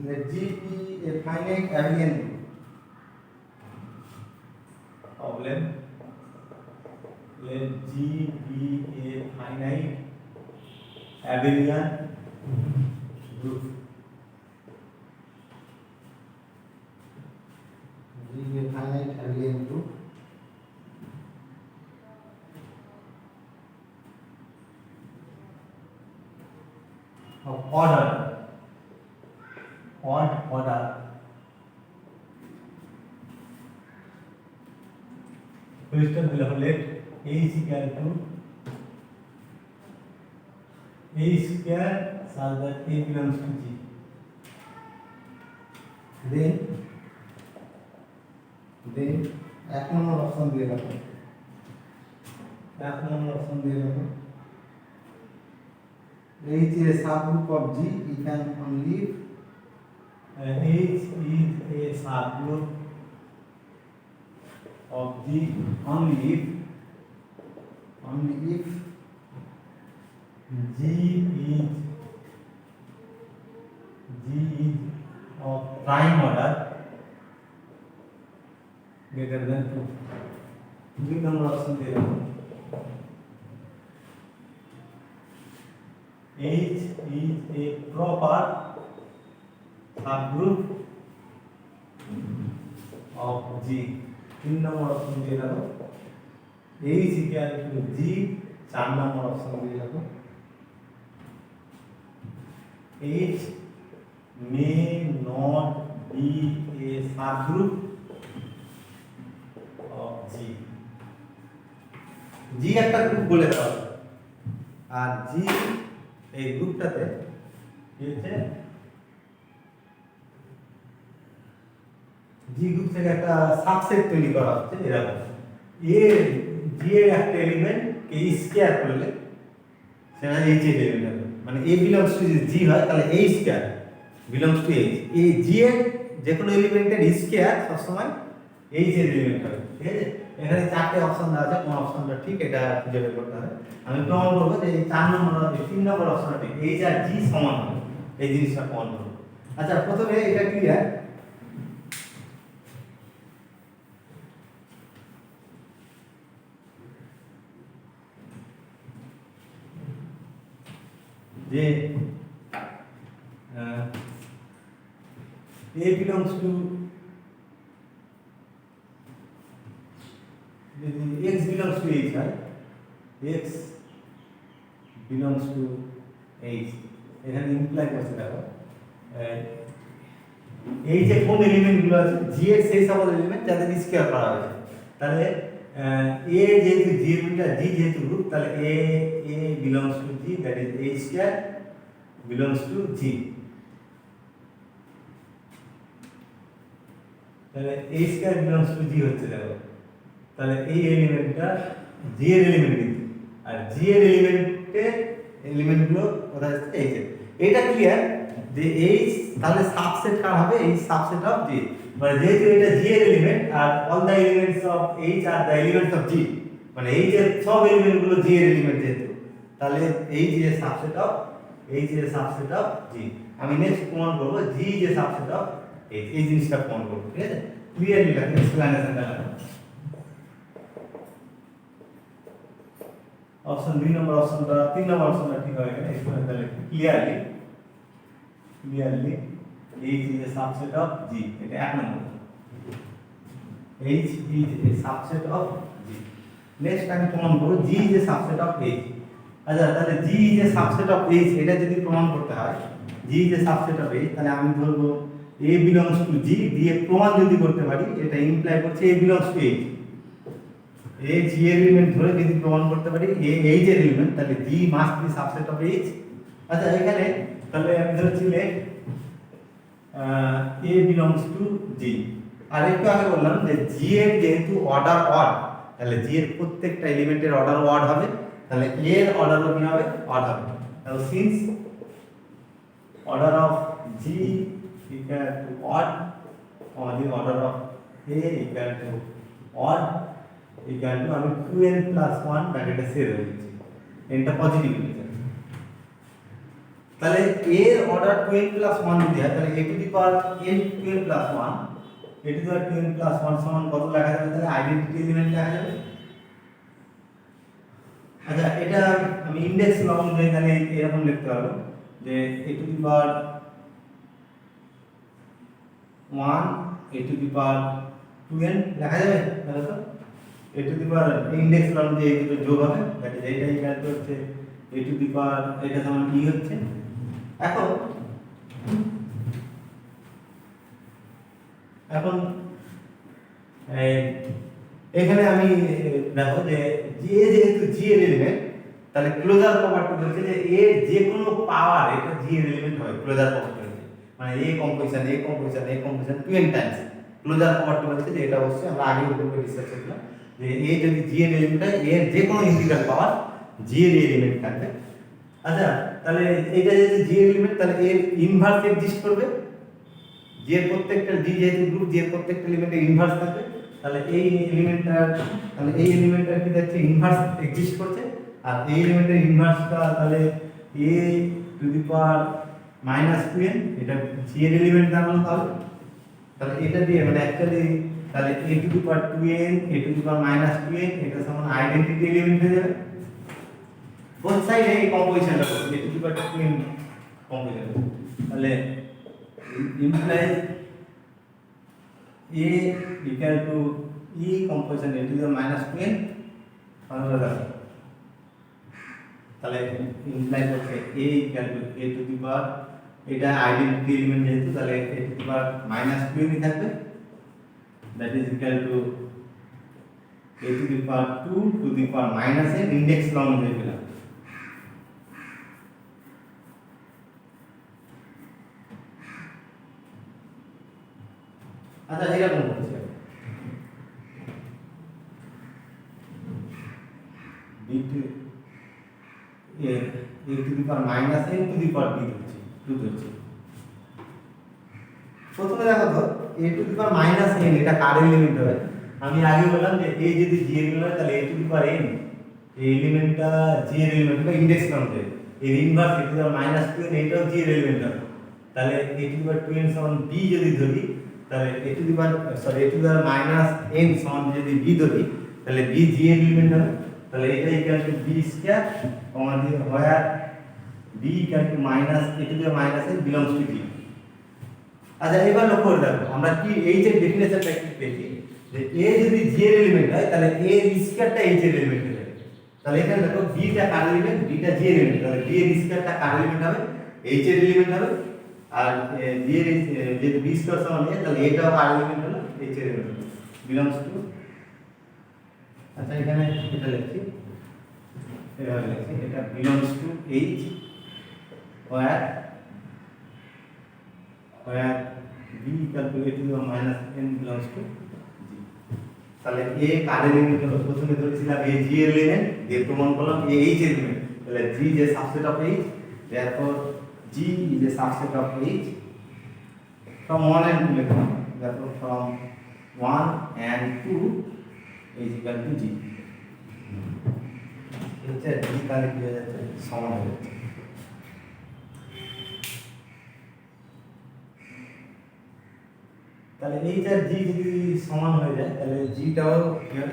let G be a finite abelian group. Problem, let G be a finite abelian group. G be a finite abelian group of order, odd order, question below, let A is equal to A square such that A belongs to G, then 1 number option দিয়ে রাখো, 1 নম্বর option দিয়ে রাখো, H is a subgroup of G, we can only H is a subgroup of G only if G is of prime order greater than 2. 2 number option দিয়ে রাখো, H is a proper subgroup of G. 3 number option দিয়ে রাখো, A is equal to G, 4 number option দিয়ে রাখো, H may not be a subgroup of G. G একটা group বলে দাও, আর G এই গ্রুপটাতে কি হচ্ছে, G গ্রুপ থেকে একটা সাবসেট তৈরি করা হচ্ছে, এরকম এ জি এর একটা এলিমেন্ট কে স্কয়ার করলে সেটা এইচ এর এলিমেন্ট হবে, মানে এ বিলংস টু জি হয় তাহলে a square belongs two H, এই জি এর যে কোনো এলিমেন্টের স্কয়ার সবসময় এইচ এর এলিমেন্ট হবে, ঠিক আছে। এখানে 4টে অপশন দেওয়া আছে, কোন অপশনটা ঠিক এটা খুঁজে বের করতে হবে। আমি প্রমাণ করবো যে এই 4 নম্বর আর 3 নম্বর অপশনটা ঠিক, এইচ আর জি সমান হবে, এই জিনিসটা প্রমাণ করবো। আচ্ছা প্রথমে এটা ক্লিয়ার, যে A belongs to x belongs to h, right? X belongs to h, এখানে ইমপ্লাই করতে দেখো এই যে কোন এলিমেন্ট গুলো আছে জি এর সেই সব এলিমেন্ট যাদের স্কয়ার করা হয়েছে, তাহলে এ যেহেতু জি এলিমেন্ট জি যেহেতু গ্রুপ তাহলে a belongs to G, that is a square belongs to G. তাহলে a square belongs to G হচ্ছে, দেখো তাহলে এই এলিমেন্টটা জি এর এলিমেন্ট কিন্তু, আর জি এর এলিমেন্টগুলো কোথায় আছে, এই যে এটা ক্লিয়ার যে এইচ তাহলে সাবসেট কার হবে, এই সাবসেট অফ জি, মানে যেহেতু এটা জি এর এলিমেন্ট আর all the elements of H আর দ্য এলিমেন্টস অফ জি, মানে এইচ এর সব এলিমেন্টগুলো জি এর এলিমেন্ট যেহেতু, তাহলে H is a subset of G. আমি নেক্সট প্রমাণ করব G is a subset of H, এই জিনিসটা প্রমাণ করব, ঠিক আছে? ক্লিয়ারলি লাগবে, এক্সপ্লেনেশনটা লাগবে। অপশন 2 নম্বর অপশনটা 3 নম্বর অপশনটা ঠিক হবে না, এখানে তাহলে clearly H is a subset of G, এটা এক নম্বর। H is a subset of G। Next আমি প্রমাণ করব G is a subset of H। আচ্ছা, তাহলে G is a subset of H এটা যদি প্রমাণ করতে হয়, G is a subset of H, তাহলে আমি ধরব A belongs to G দিয়ে প্রমাণ যদি করতে পারি, এটা ইমপ্লাই করছে A belongs to H। A G এর এলিমেন্ট ধরে যদি প্রমাণ করতে পারি A H এর এলিমেন্ট, তাহলে G must be subset of H। আচ্ছা, এখানে তাহলে আমি ধরছি let A belongs to G। আর একটু আগে বললাম যে G এর যেহেতু অর্ডার অড, তাহলে G এর প্রত্যেকটা এলিমেন্টের অর্ডার অড হবে, তাহলে A এর অর্ডারও কি হবে, অড হবে। তাহলে since order of G equal to odd, or the order of A equal to odd equal to আমি 2n plus 1 ব্র্যাকেটে সেভ হয়ে যাচ্ছে, nটা পজিটিভ হয়ে যাচ্ছে। তাহলে a এর অর্ডার 2n plus 1 যদি হয়, তাহলে a to the power n 2n plus 1, a to the power 2n plus 1 সমান কত লেখা যাবে, তাহলে আইডেন্টিটি এলিমেন্ট লেখা যাবে। আচ্ছা, এটা আমি ইনডেক্স ল অনুযায়ী তাহলে এরকম লিখতে পারবো যে a to the power 1 a to the power 2n লেখা যাবে, তাহলে তো a to the power index law অনুযায়ী এই দুটো যোগ হবে, দ্যাট ইজ এইটা ইকুয়াল টু হচ্ছে a টু দি পাওয়ার, এটা সমান e হচ্ছে। এখন এখানে আমি দেখো যে যেহেতু জি এর এলিমেন্ট, তাহলে ক্লোজার প্রপার্টি বলছে যে এর যে কোনো পাওয়ার এটা জি এর এলিমেন্ট হয়, ক্লোজার প্রপার্টি বলছে মানে a composition 2n times closure property বলছে যে এটা অবশ্যই আমরা আগে উপরে ডিসকাস করলাম যে a যদি জি এর এলিমেন্ট হয়, এর যে কোনো ইন্টিগ্রাল পাওয়ার জি এর এলিমেন্ট থাকবে। আচ্ছা, তাহলে এটা যদি জি এর এলিমেন্ট, তাহলে এর ইনভার্স এক্সিস্ট করবে, জি এর প্রত্যেকটা জি যেহেতু গ্রুপ, জি এর প্রত্যেকটা এলিমেন্টের ইনভার্স থাকবে, তাহলে এই এলিমেন্টটার কি দেখছে ইনভার্স এক্সিস্ট করছে, আর এই এলিমেন্টের ইনভার্সটা তাহলে a to the power -2n, এটা জি এর এলিমেন্ট দাঁড়ালো। তাহলে এটা দিয়ে মানে অ্যাকচুয়ালি তাহলে a to the power 2n a to the power -2n এটা সমান আইডেন্টিটি এলিমেন্ট হয়ে যাবে। both side এই কম্পোজিশনটা করবে a to the power 2n composition, তাহলে implies a equal to e composition a to the -2n, তাহলে imply করছে a equal to a to the power, এটা আইডেন্টিটি এলিমেন্ট যেহেতু, তাহলে a to the power -2n ই থাকবে, that is equal to a to the power 2 to the power -n index law অনুযায়ী পেলাম। আচ্ছা, এরকম হচ্ছে b to a to the power -n to the power b হচ্ছে 2 হচ্ছে। প্রথমে দেখো তো a to the power -n এটা কার এলিমেন্ট হবে, আমি আগে বললাম যে a যদি g এর এলিমেন্ট হয়, তাহলে a to the power n এই এলিমেন্টটা g এর এলিমেন্ট হবে ইনডেক্স নামতে, এর inverse a to the power -2n এটাও g এর এলিমেন্ট হবে, তাহলে a to the power 2n সমান b যদি ধরি, তাহলে a to the power -n সমান যদি b ধরি, তাহলে b g এর এলিমেন্ট হবে, তাহলে এটা ইকুয়াল টু b স্কয়ার কমা দিয়ে হোয়ার b equal two minus a to the power -n belongs to g। আচ্ছা, এবার লক্ষ্য করে দেখো আমরা কি h এর ডেফিনেশনটা কি পেয়েছি যে a যদি g এর এলিমেন্ট হয়, তাহলে a এর স্কয়ারটা h এর এলিমেন্ট হবে, তাহলে এখানে দেখো b টা কার এলিমেন্ট, b টা g এর এলিমেন্ট, তাহলে b এর স্কয়ারটা কার এলিমেন্ট হবে, h এর এলিমেন্ট হবে, আর g এর যেহেতু b স্কয়ার সমান a, তাহলে এটাও কার এলিমেন্ট হলো, h এর এলিমেন্ট বিলংস টু আচ্ছা এখানে এটা লিখছি, এভাবে লিখছি, এটা belongs to H where b equal to a to the minus n belongs to g। তাহলে a কার এলিমেন্ট হলো, প্রথমে ধরেছিলাম a g এলিমেন্ট, দিয়ে প্রমাণ করলাম a h এলিমেন্ট, তাহলে g is a subset of h, therefore g is a subset of h from 1 and 2 লিখলাম, therefore from 1 and 2 is equal to g। এটা g তাহলে কি হয়ে যাচ্ছে, সমান হয়ে যাচ্ছে। তাহলে এইচ আর জি যদি সমান হয়ে যায় তাহলে জিটাও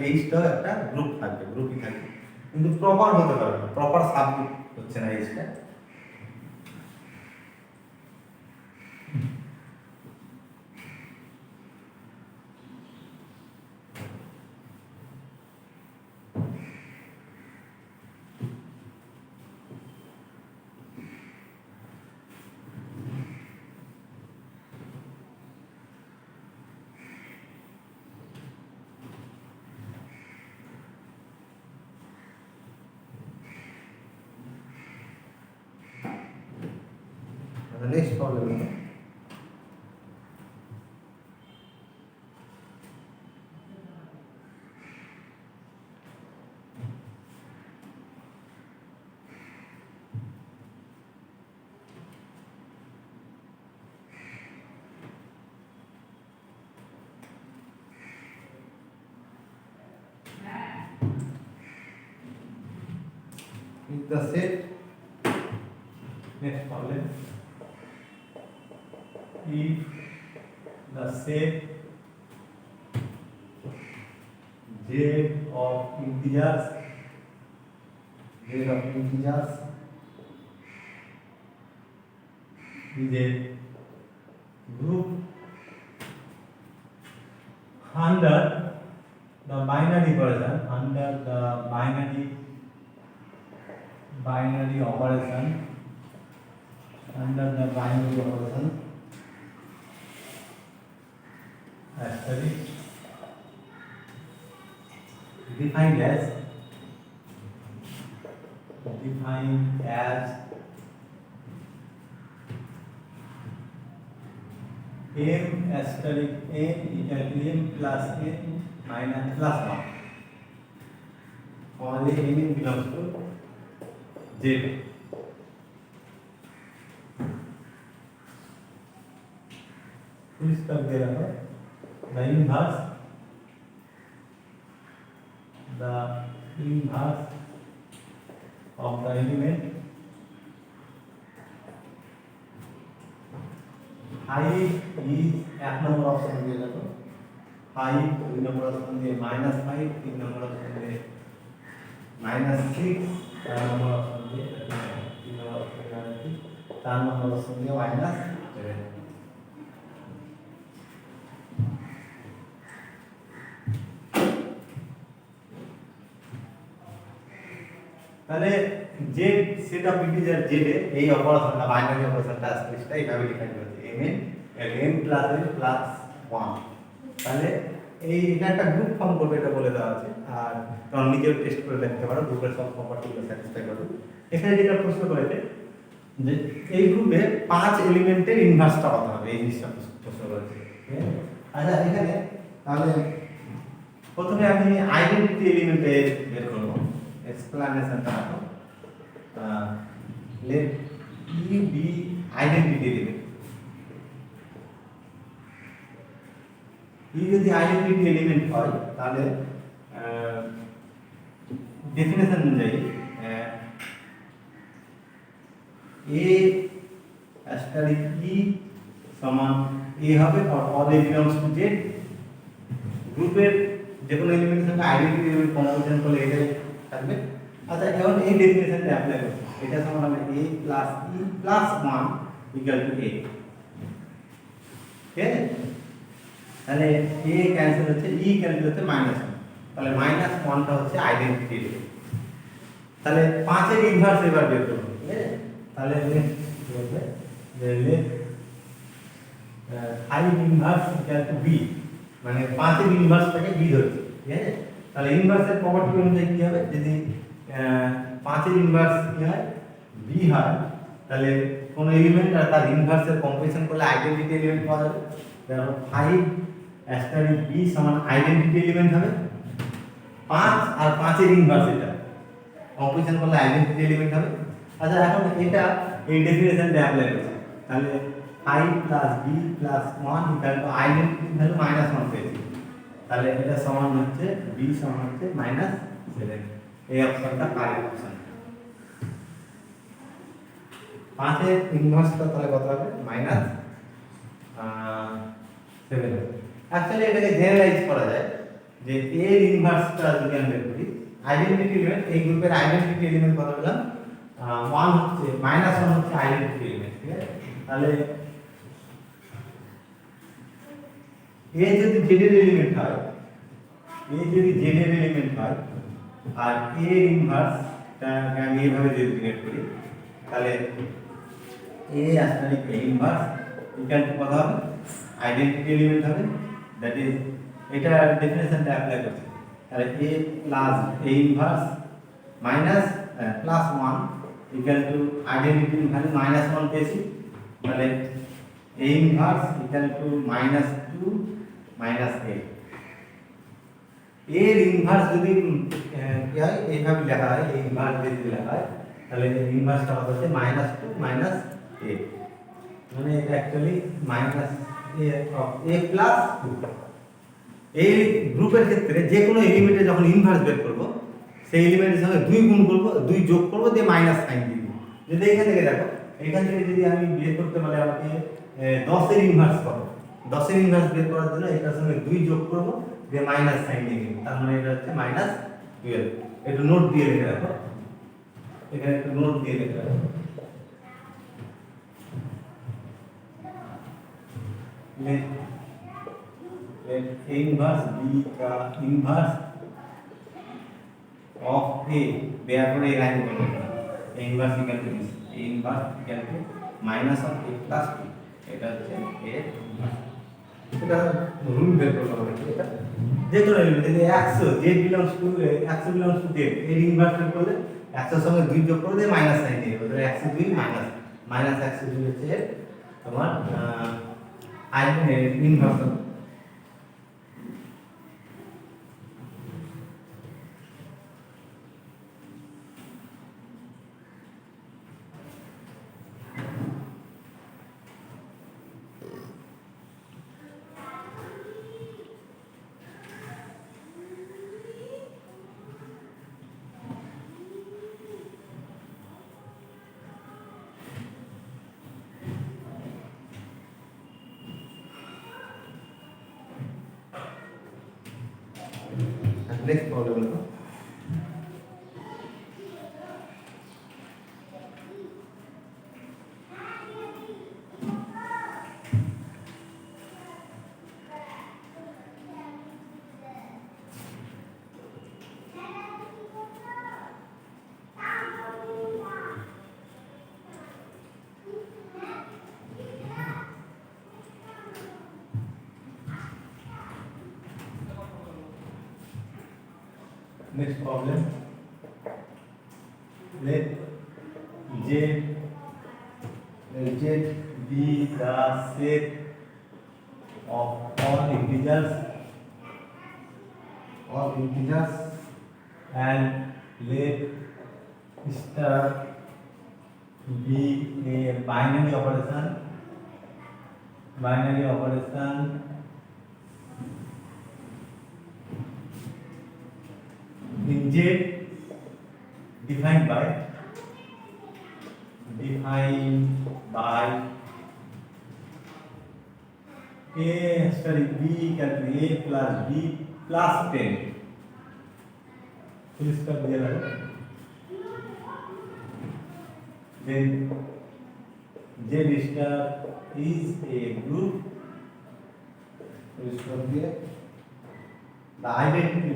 এইচটাও একটা গ্রুপ থাকবে, গ্রুপই থাকবে, কিন্তু প্রপার হতে পারবে না, প্রপার সাবগ্রুপ হচ্ছে না এইচটা। The next problem is the set. Next problem. If the set z of integers is a group under the binary operation, under the binary operation asterisk defined as m asterisk n equal to m plus n minus plus 1, only m belongs to z। full stop दे रहा है, the inverse of the element height is एक number option दिया जाता है, height 2 number option दिए -5, 3 number option दिए -6, 4 number option दिए 3 number option दिए 4 नंबर ऑप्शन दिए -7। তাহলে যে সেট অফ ইন্টিজার z এ এই অপারেশনটা, বাইনারি অপারেশনটা আসছে এইভাবে ডিফাইন করেছে, m প্লাস n প্লাস 1। তাহলে এই এটা একটা গ্রুপ ফর্ম করবে, এটা বলে দেওয়া আছে, আর তোমরা নিজেও টেস্ট করে দেখতে পারো গ্রুপের সব প্রপার্টিগুলো স্যাটিসফাই করবে। এখানে যেটা প্রশ্ন করেছে যে এই গ্রুপে 5 এলিমেন্টের ইনভার্সটা কত হবে, এই জিনিসটা প্রশ্ন করেছে। আচ্ছা এখানে তাহলে প্রথমে আমি আইডেন্টিটি এলিমেন্টে বের করব, এক্সপ্লানেশনটা রাখো, let e be identity element. E যদি আইডেন্টিটি এলিমেন্ট হয় তাহলে ডেফিনেশন অনুযায়ী এ asterisk ই সমান এ হবে, আর all a belongs to Z. গ্রুপের যে কোনো এলিমেন্টের সঙ্গে আইডেন্টিটি এলিমেন্ট কম্পোজিশন করলে এটাই থাকবে। আচ্ছা এখন এই ডেফিনেশনটা অ্যাপ্লাই করব, এটা সমান হবে a plus E plus 1 equal to a। ঠিক আছে, তাহলে a ক্যান্সেল হচ্ছে, ই ক্যান্সেল হচ্ছে -1, তাহলে -1টা হচ্ছে আইডেন্টিটি এলিমেন্ট। তাহলে 5 এর ইনভার্স এবার বের করব, ঠিক আছে। তাহলে কি হবে যে let 5 inverse equal to b, মানে 5 এর ইনভার্সটাকে b ধরছি, ঠিক আছে। তাহলে ইনভার্সের প্রপার্টি অনুযায়ী কি হবে, যদি 5 এর ইনভার্স কি হয় b হয়, তাহলে কোন এলিমেন্ট আর তার ইনভার্সের কম্পিটিশন করলে আইডেন্টিটি এলিমেন্ট পাওয়া যাবে। দেখো 5 অ্যাস্টারিক b সমান আইডেন্টিটি এলিমেন্ট হবে, 5 আর 5 এর ইনভার্স এটা কম্পিটিশন করলে আইডেন্টিটি এলিমেন্ট হবে। আচ্ছা এখন এটা এই ডেফিনেশনটা অ্যাপ্লাই করছে, তাহলে 5 plus b plus 1 equal to identity value -1 পেয়েছি, তাহলে এটা সমান হচ্ছে b সমান হচ্ছে -7। এই অপশনটা কারেক্ট অপশন। 5 এর ইনভার্সটা তাহলে কত হবে -7। অ্যাকচুয়ালি এটাকে জেনারেলাইজ করা যায় যে এর ইনভার্সটা যদি আমরা বের করি, আইডেন্টিটি এলিমেন্ট এই গ্রুপের আইডেন্টিটি এলিমেন্ট কত পেলাম 1 হচ্ছে -1 হচ্ছে আইডেন্টিটি এলিমেন্ট, ঠিক আছে। তাহলে এ যদি জেড এর এলিমেন্ট হয়, এ যদি জেড এর এলিমেন্ট হয় আর এ এর ইনভার্সটা আমি এইভাবে যদি ডিরেক্ট করি, তাহলে এ আসলে এ ইনভার্স ইকুয়াল টু কত হবে আইডেন্টিটি এলিমেন্ট হবে, দ্যাট ইজ এটা ডেফিনেশনটা অ্যাপ্লাই করছে। তাহলে a plus a inverse minus plus 1 equal to identity value -1 পেয়েছি, তাহলে a ইনভার্স ইকুয়াল টু -2 -8। এর ইনভার্স যদি কি হয় এইভাবে লেখা হয়, এই ইনভার্স যদি লেখা হয় তাহলে এর ইনভার্সটা হচ্ছে -2 -8, মানে এটা অ্যাকচুয়ালি -a প্লাস 2। এই গ্রুপের ক্ষেত্রে যে কোনো এলিমেন্টে যখন ইনভার্স বের করব, সেই এলিমেন্টের সঙ্গে 2 গুণ করব, 2 যোগ করব, দিয়ে মাইনাস সাইন দিব। যদি এখান থেকে দেখো, এখান থেকে যদি আমি বের করতে বলে আমাকে 10 এর ইনভার্স করো, 10 এর ইনভার্স বের করার জন্য এটার সঙ্গে 2 যোগ করব, দিয়ে মাইনাস সাইন দিয়ে দিব, তার মানে এটা হচ্ছে -12। একটু নোট দিয়ে লিখে রাখো, এখানে একটু নোট দিয়ে লিখে রাখো। Let A inverse be the inverse of A, therefore A line করব। A inverse equal to this, A inverse equal to minus of A plus B, এটা হচ্ছে A inverse। এটা রুল বের করলাম আমরা, এটা যে কোনো এলিমেন্ট যদি 100 z belongs to 100 belongs to z, এর ইনভার্স বের করলে 100 এর সঙ্গে 2 যোগ করে দিয়ে মাইনাস সাইন দিয়ে দেব, তাহলে 102 মাইনাস 102 হচ্ছে তোমার ইনভার্স। Next problem है। Next problem, let z be the set of all integers and let star be a binary operation in Z defined by A sorry B equal to A plus B plus 10। full stop दिया है, then Z star is a group, full stop दिया, the identity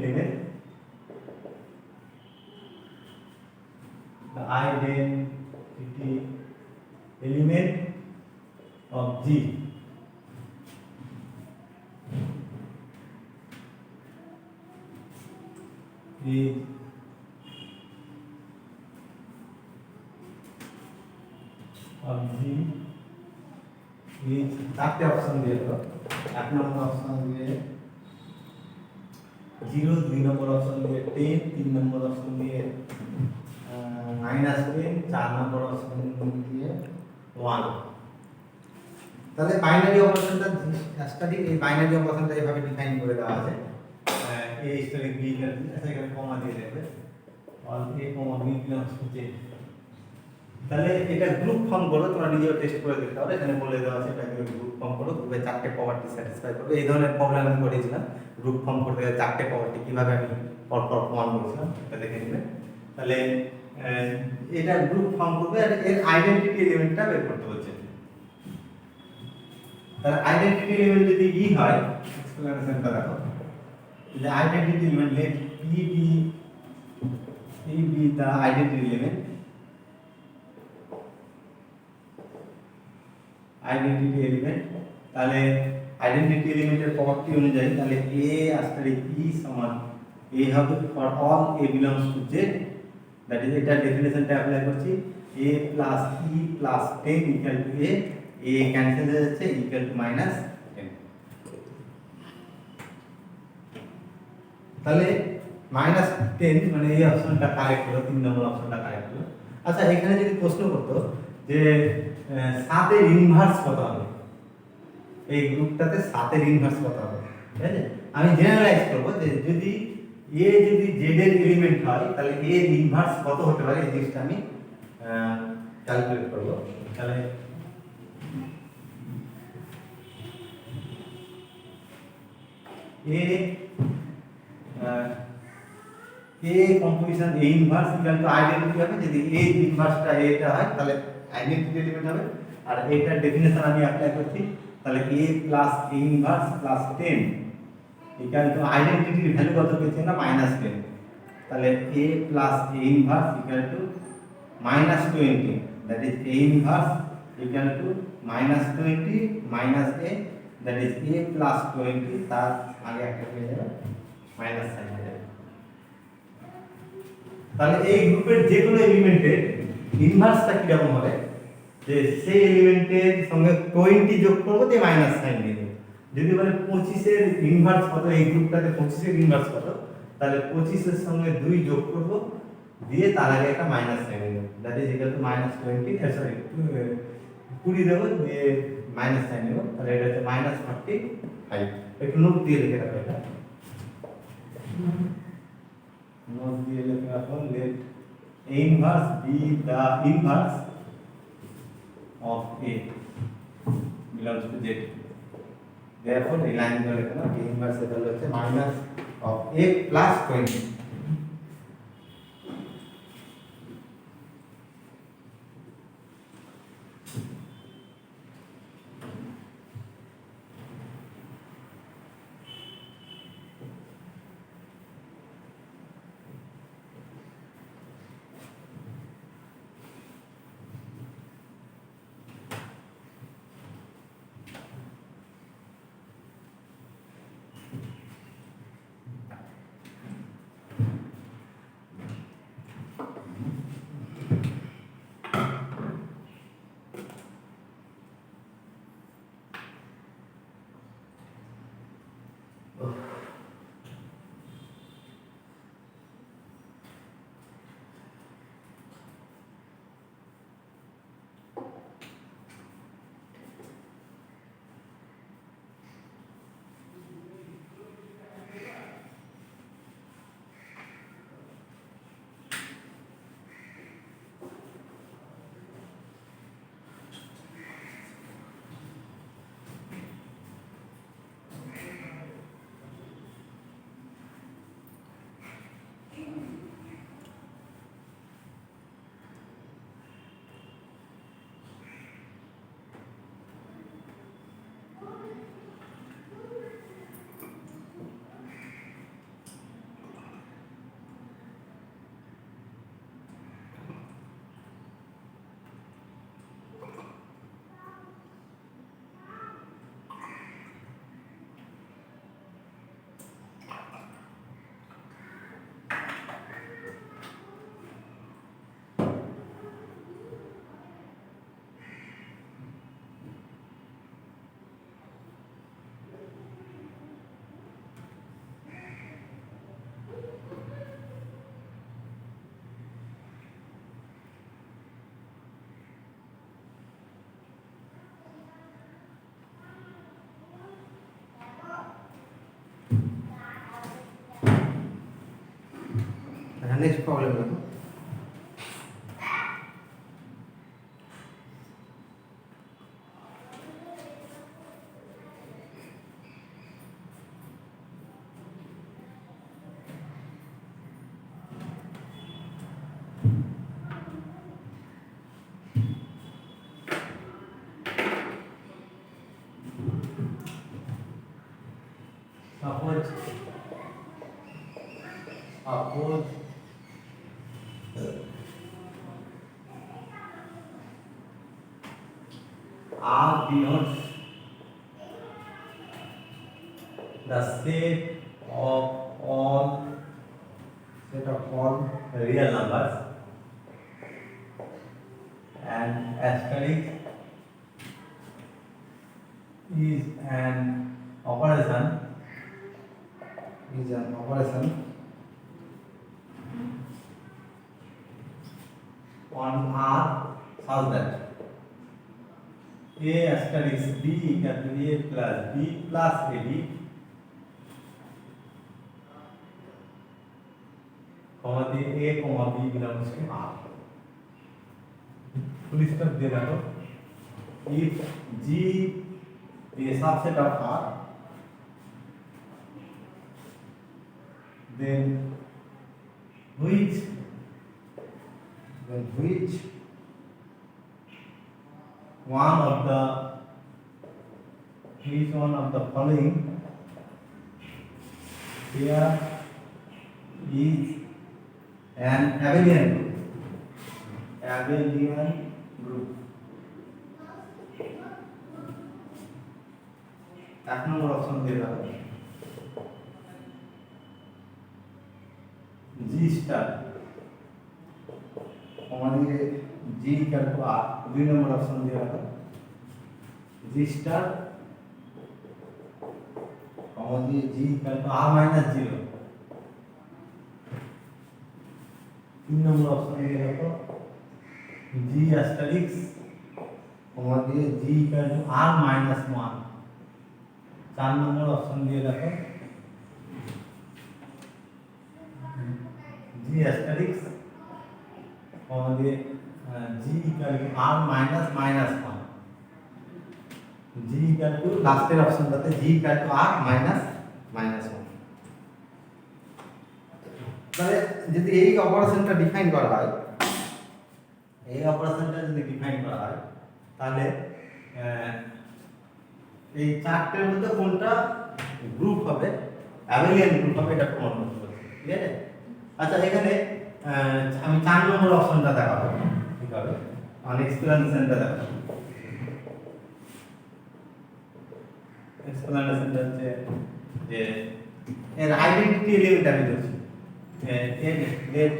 element of G is of G is চারটে option দিয়ে দিল। এক নম্বর option দিয়ে 0, 2 নম্বর option দিয়ে 10, 3 নম্বর option দিয়ে -10, 4 নম্বর অপশন দিয়ে 1। তাহলে বাইনারি অপারেশনটা স্ট্যাটিক, এই বাইনারি অপারেশনটা এভাবে ডিফাইন করে দেওয়া আছে। a স্ট্যাটিক b আচ্ছা এখানে কমা দিয়ে দেবে all a comma b belongs to j। তাহলে এটা গ্রুপ ফর্ম করো, তোমরা নিজেও টেস্ট করে দেখতে পারো। এখানে বলে দেওয়া আছে এটাকে গ্রুপ ফর্ম করো, গ্রুপে চারটে প্রপার্টি স্যাটিসফাই করবে। এই ধরনের প্রবলেম আমি করেছিলাম, গ্রুপ ফর্ম করতে গেলে চারটে প্রপার্টি কিভাবে আমি পরপর প্রমাণ করেছিলাম এটা দেখে নেবে। তাহলে এটা গ্রুপ ফর্ম করবে আর এর আইডেন্টিটি এলিমেন্টটা বের করতে হচ্ছে। তাহলে আইডেন্টিটি এলিমেন্ট যদি ই হয়, এক্সপ্লেনেশনটা দেখো, the identity element let e be the identity element তাহলে আইডেন্টিটি এলিমেন্টের প্রপার্টি অনুযায়ী তাহলে a আসলে e সমান a হবে for all a belongs to z, that is এটা ডেফিনিশনটা অ্যাপ্লাই করছি a plus e plus 10 equal to a cancel হয়ে যাচ্ছে equal to -10। তাহলে -10 মানে এই অপশনটা কারেক্ট হলো, 3 নম্বর অপশনটা কারেক্ট হলো। আচ্ছা এখানে যদি প্রশ্ন করতো যে 7 এর ইনভার্স কত হবে, এই গ্রুপটাতে 7 এর ইনভার্স কত হবে, ঠিক আছে? আমি জেনারেলাইজ করব যে যদি a যদি z এর এলিমেন্ট হয় তাহলে a এর ইনভার্স কত হতে পারে, এই জিনিসটা আমি ক্যালকুলেট করব। তাহলে a composition a inverse equal to identity হবে। যদি a ইনভার্সটা এটা হয় তাহলে আইডেন্টিটি এলিমেন্ট হবে। আর এটার ডেফিনিশন আমি অ্যাপ্লাই করছি, তাহলে a plus a inverse plus 10 equal to আইডেন্টিটির ভ্যালু কত পেয়েছি না -10। তাহলে a plus a inverse equal to -20, that is a inverse equal to -20 minus a, that is a plus 20, তার আগে একটা হয়ে যাবে মাইনাস সাইন হয়ে যাবে। তাহলে এই গ্রুপের যে কোনো এলিমেন্টের ইনভার্সটা কি রকম হবে, যে সেই এলিমেন্টের সঙ্গে 20 যোগ করব দিয়ে মাইনাস সাইন দিয়ে দেব। যদি বলে 25 এর ইনভার্স কত, এই গ্রুপটাতে 25 এর ইনভার্স কত, তাহলে 25 এর সঙ্গে 2 যোগ করব দিয়ে তার আগে একটা মাইনাস সাইন দেব, that is equal to -20 sorry 20 দেব দিয়ে মাইনাস সাইন দেব। তাহলে এটা হচ্ছে -45। একটু নোট দিয়ে লিখে রাখো, এটা নোট দিয়ে লিখে রাখো। let a inverse be the inverse of a belongs to z, therefore এই লাইনগুলো লিখো না, a inverse এর ভ্যালু হচ্ছে minus of a plus 20। Next problem দেখো। Suppose R denotes the set of all real numbers, and asterisk is an operation on R such that A asterisk B equal to A plus B plus AB, comma A comma B belongs to R. Full stop दे रहा हो. If G is a subset of R, then which one of the following here is an abelian group. एक number option दे रहा है G star, हमारे G equal to R, 2 number option दे रहा है G स्टार, हमारे G equal to R minus 0, 3 number option दे रहा है G एस्टेरिक्स, हमारे G equal to R minus 1, 4 number option दे रहा है G asterisk और ये G equal to R minus minus 1, G equal to last option बताते G equal to R minus minus 1। তাহলে যদি এই অপারেশনটা ডিফাইন করা হয়, তাহলে এই চারটের মধ্যে কোনটা গ্রুপ হবে, অ্যাবেলিয়ান গ্রুপ হবে, এটা প্রমাণ করতে হবে। ঠিক আছে? আচ্ছা, এখানে আমি 4 নম্বর অপশনটা দেখাবো। ঠিক আছে, মানে এক্সপ্লেনেশনটা দেখাবো। এক্সপ্লেনেশনটা হচ্ছে যে এর আইডেন্টিটি এলিমেন্ট আমি ধরছি, এর let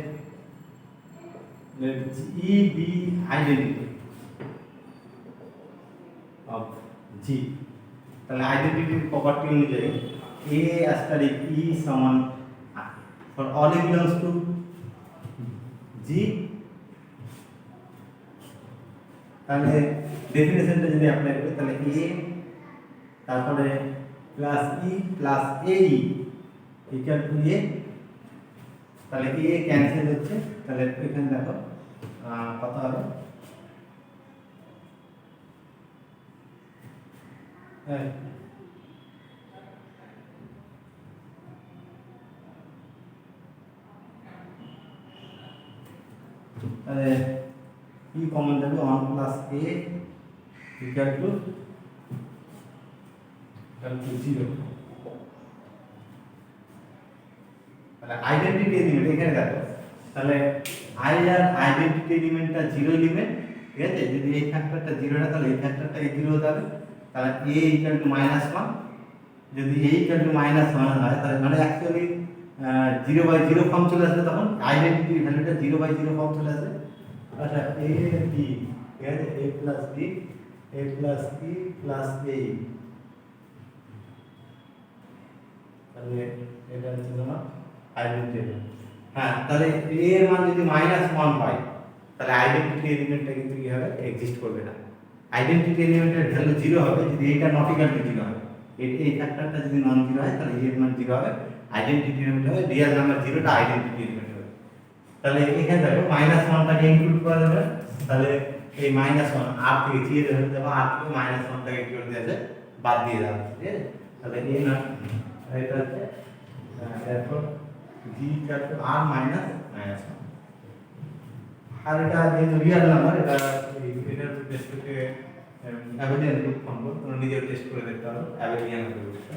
e be identity of G. তাহলে আইডেন্টিটির প্রপার্টি অনুযায়ী এ asterisk ই সমান for all it belongs to G, তাহলে ডেফিনেশনটা যদি অ্যাপ্লাই করি তাহলে A তারপরে plus E plus AE equal to A, তাহলে A ক্যান্সেল হচ্ছে, তাহলে এখানে দেখো কত হবে, তাহলে E কমন যাবে 1 প্লাস A ইকুয়াল টু 0। তাহলে আইডেন্টিটি এলিমেন্ট এখানে দেখো, তাহলে I আর আইডেন্টিটি এলিমেন্টটা 0 এলিমেন্ট। ঠিক আছে, যদি এই ফ্যাক্টরটা 0 হয় তাহলে এই ফ্যাক্টরটা 0 হতে হবে। তাহলে A ইকুয়াল টু -1, যদি A ইকুয়াল টু -1 হয় তাহলে মানে অ্যাকচুয়ালি 0/0 ফর্ম চলে আসবে, তখন আইডেন্টিটির ভ্যালুটা 0/0 ফর্ম চলে আসবে। আচ্ছা, A B, ঠিক আছে, A plus B A plus E plus A, তাহলে এটা হচ্ছে তোমার আইডেন্টিটি। হ্যাঁ, তাহলে A এর মান যদি -1 হয় তাহলে আইডেন্টিটি এলিমেন্টটা কিন্তু কি হবে, এক্সিস্ট করবে না। আইডেন্টিটি এলিমেন্টের ভ্যালু 0 হবে যদি এটা নট ইকুয়াল টু 0 হয়, এই ফ্যাক্টরটা যদি নন 0 হয় তাহলে এর মান 0 হবে, আইডেন্টিটি এলিমেন্ট হবে, রিয়েল নাম্বার 0টা আইডেন্টিটি এলিমেন্ট হবে। তাহলে এখানে দেখো মাইনাস ওয়ানটাকে ইনক্লুড করা যাবে, তাহলে এই মাইনাস ওয়ান আর থেকে চিড়ে ধরে দেবো, আর থেকে মাইনাস ওয়ানটাকে কি করে দিয়েছে বাদ দিয়ে দেবো, ঠিক আছে? তাহলে এই না এটা হচ্ছে এরপর জি ইকুয়াল আর মাইনাস মাইনাস ওয়ান। আর এটা যেহেতু রিয়েল নাম্বার, এটা এটার টেস্ট করতে অ্যাবেলিয়ান গ্রুপ ফর্ম করো, তোমরা নিজেও টেস্ট করে দেখতে পারো অ্যাবেলিয়ান গ্রুপটা।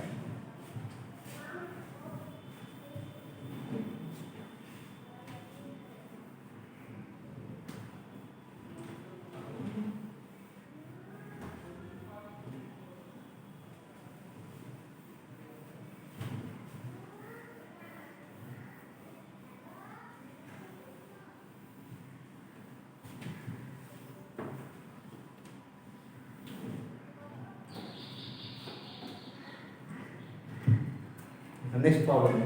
The next problem.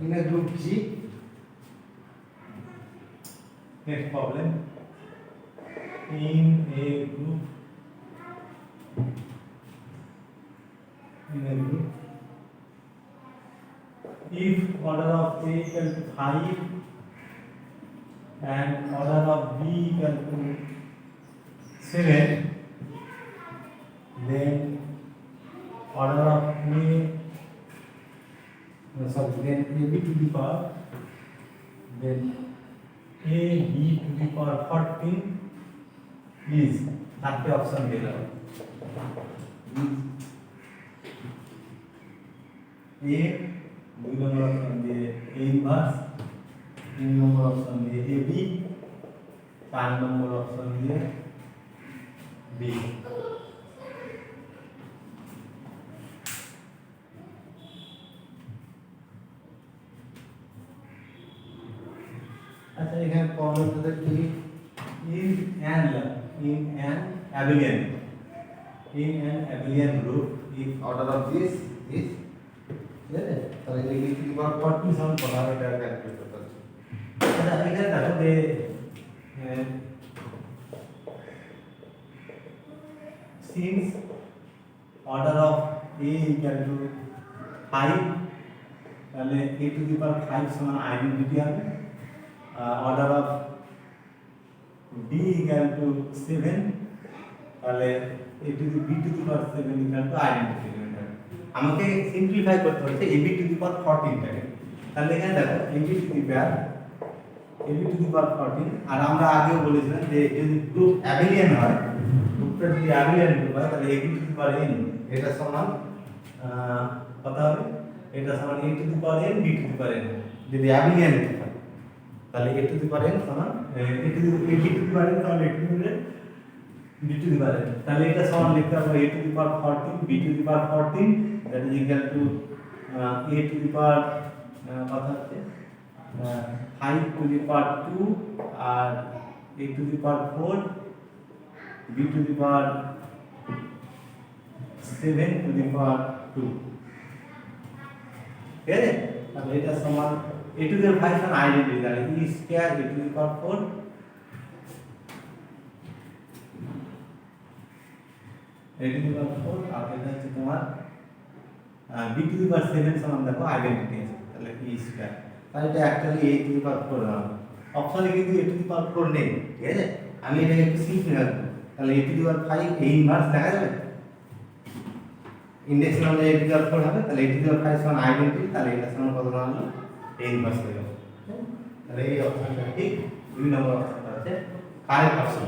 In a group G, next problem. In a group, if order of A equal to 5 and order of B equal to 7, then order of A, then AB to the power, then AB to the power 14 is that the option below. A, দুই নম্বর option দিয়ে A inverse, তিন নম্বর option দিয়ে AB, চার নম্বর option দিয়ে B। আচ্ছা, এখানে প্রবলেমটা কি? in an abelian group, if order of this is, তাহলে এই কি বার 40 সমান করা হবে, এটা ক্যালকুলেট করতে হবে। আচ্ছা, এখানে দেখো যে since order of A equal to 5, তাহলে A to the power 5 সমান আইডেন্টিটি হবে। order of B equal to 7, তাহলে A to the B to the power 7 equal to identity. আমাকে সিম্পলিফাই করতে হচ্ছে AB to the power 14 টাকে। তাহলে এখানে দেখো AB to the power 14, আর আমরা আগেও বলেছিলাম যে যদি গ্রুপ অ্যাবেলিয়ান হয়, গ্রুপটা যদি অ্যাবেলিয়ান গ্রুপ হয়, তাহলে AB to the power n এটা সমান কত হবে? এটা সমান A to the power n B to the power n, যদি অ্যাবেলিয়ান হয় তাহলে A to the power n সমান A to the power n সমান A to the power n B to the power n, তাহলে এটা সমান লিখতে হবে A to the power 14 B to the power 14, that is equal to A to the power কত হচ্ছে 5 to the power 2 R A to the power 4 B to the power 7 to the power 2, ঠিক আছে? তাহলে এটা সমান A to the power 5 সমান identity, তাহলে E square A to the power 4 A to the power 4, আর এটা হচ্ছে তোমার B to the power 7 সমান দেখো আইডেন্টিটি আছে, তাহলে E স্কয়ার, তাহলে এটা actually A to the power 4 হবে। অপশনে কিন্তু A to the power 4 নেই, ঠিক আছে? আমি এটাকে একটু সিম্পলিফাই করব, তাহলে A to the power 5 A inverse দেখা যাবে, ইনডেক্স নামে A to the power 4 হবে, তাহলে A to the power 5 সমান আইডেন্টিটি, তাহলে এটা সমান কত হলো A ইনভার্স হয়ে যাবে। তাহলে এই অপশনটা ঠিক, দুই নম্বর অপশনটা হচ্ছে কারেক্ট অপশন।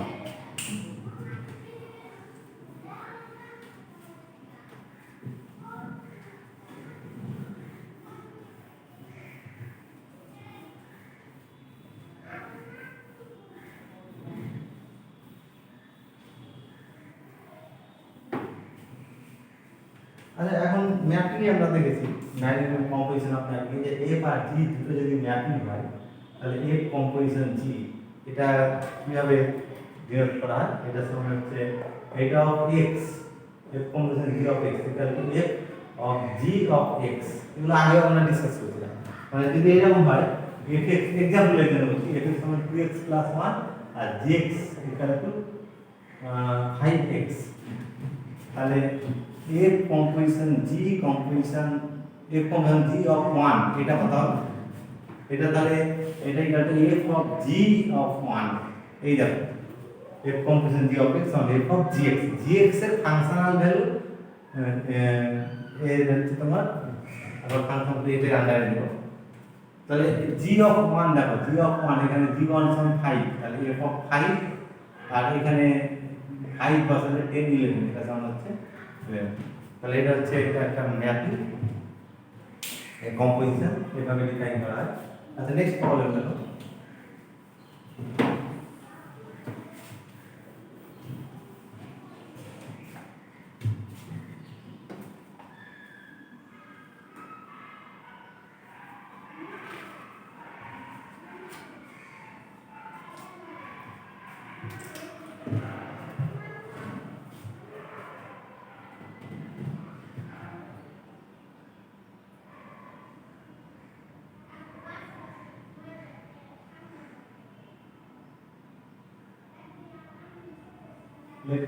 আচ্ছা এখন ম্যাপিং আমরা দেখেছি ম্যাপিং কম্পোজিশন অফ ম্যাপিং যে এফ আর জি দুটো যদি ম্যাপিং হয় তাহলে এফ কম্পোজিশন জি এটা কিভাবে ডিনোট করা হয় এটা সমান হচ্ছে এটা of x F composition G of x এটা হচ্ছে F of G of x এগুলো আগে আমরা ডিসকাস করেছিলাম মানে যদি এরকম হয় এফ এক্স এক্সাম্পল এর জন্য বলছি এফ এক্স সমান 2x + 1 R gx equal to 5x তাহলে F composition G composition F composition G of 1 এটা কত হবে এটা তাহলে এটা equal two F of G of 1 এই দেখো F composition G of x সমান এফ অফ gx gx এর ফাংশনাল ভ্যালু এর হচ্ছে তোমার আবার ফাংশন এটা আন্ডারে নিব তাহলে জি অফ 1 দেখো জি অফ 1 এখানে জি1 সমান 5 তাহলে এফ অফ 5 আর এখানে 5 বসালে 10 11 এটা সমান হচ্ছে 11 তাহলে এটা হচ্ছে এটা একটা ম্যাপিং এই কম্পোজিশন এভাবে ডিফাইন করা হয় আচ্ছা নেক্সট প্রবলেম দেখো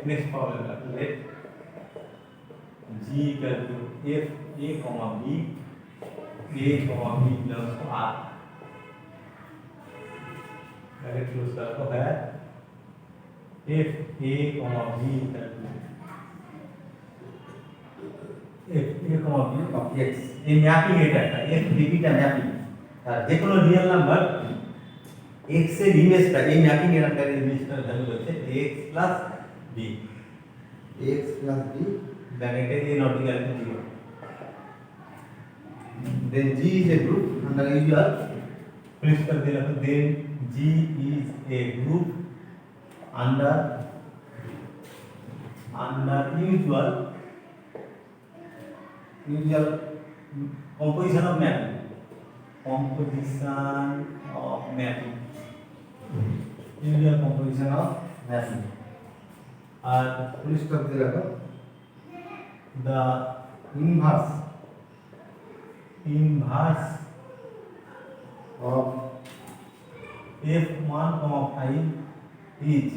next problem let g equal to f a comma b comma b plus r correct close करो है f a comma b equal to f a comma b of x এই mapping এটা একটা f b টা mapping আর যে কোনো real number x এর ইমেজটা এই ম্যাপিং এর একটা ইমেজটার ভ্যালু হচ্ছে x plus b x plus b then it is not equal to 0 then g is a group under usual please कर देना तो then g is a group under usual composition of mapping usual composition of mapping और police कर दे रखो the inverse of f1, 5 is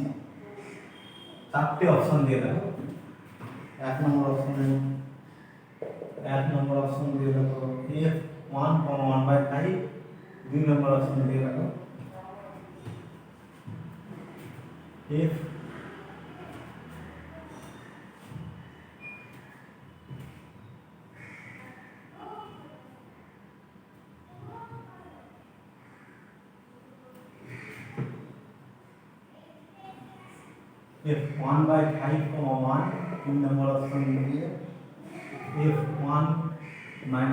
চারটে option দিয়ে দেখো এক নম্বর অপশন দিয়ে দেখো f1, 1/5 দুই নম্বর অপশন দিয়ে দেখো f f1/5, 1 তিন নম্বর অপশন দিয়ে f1 - 5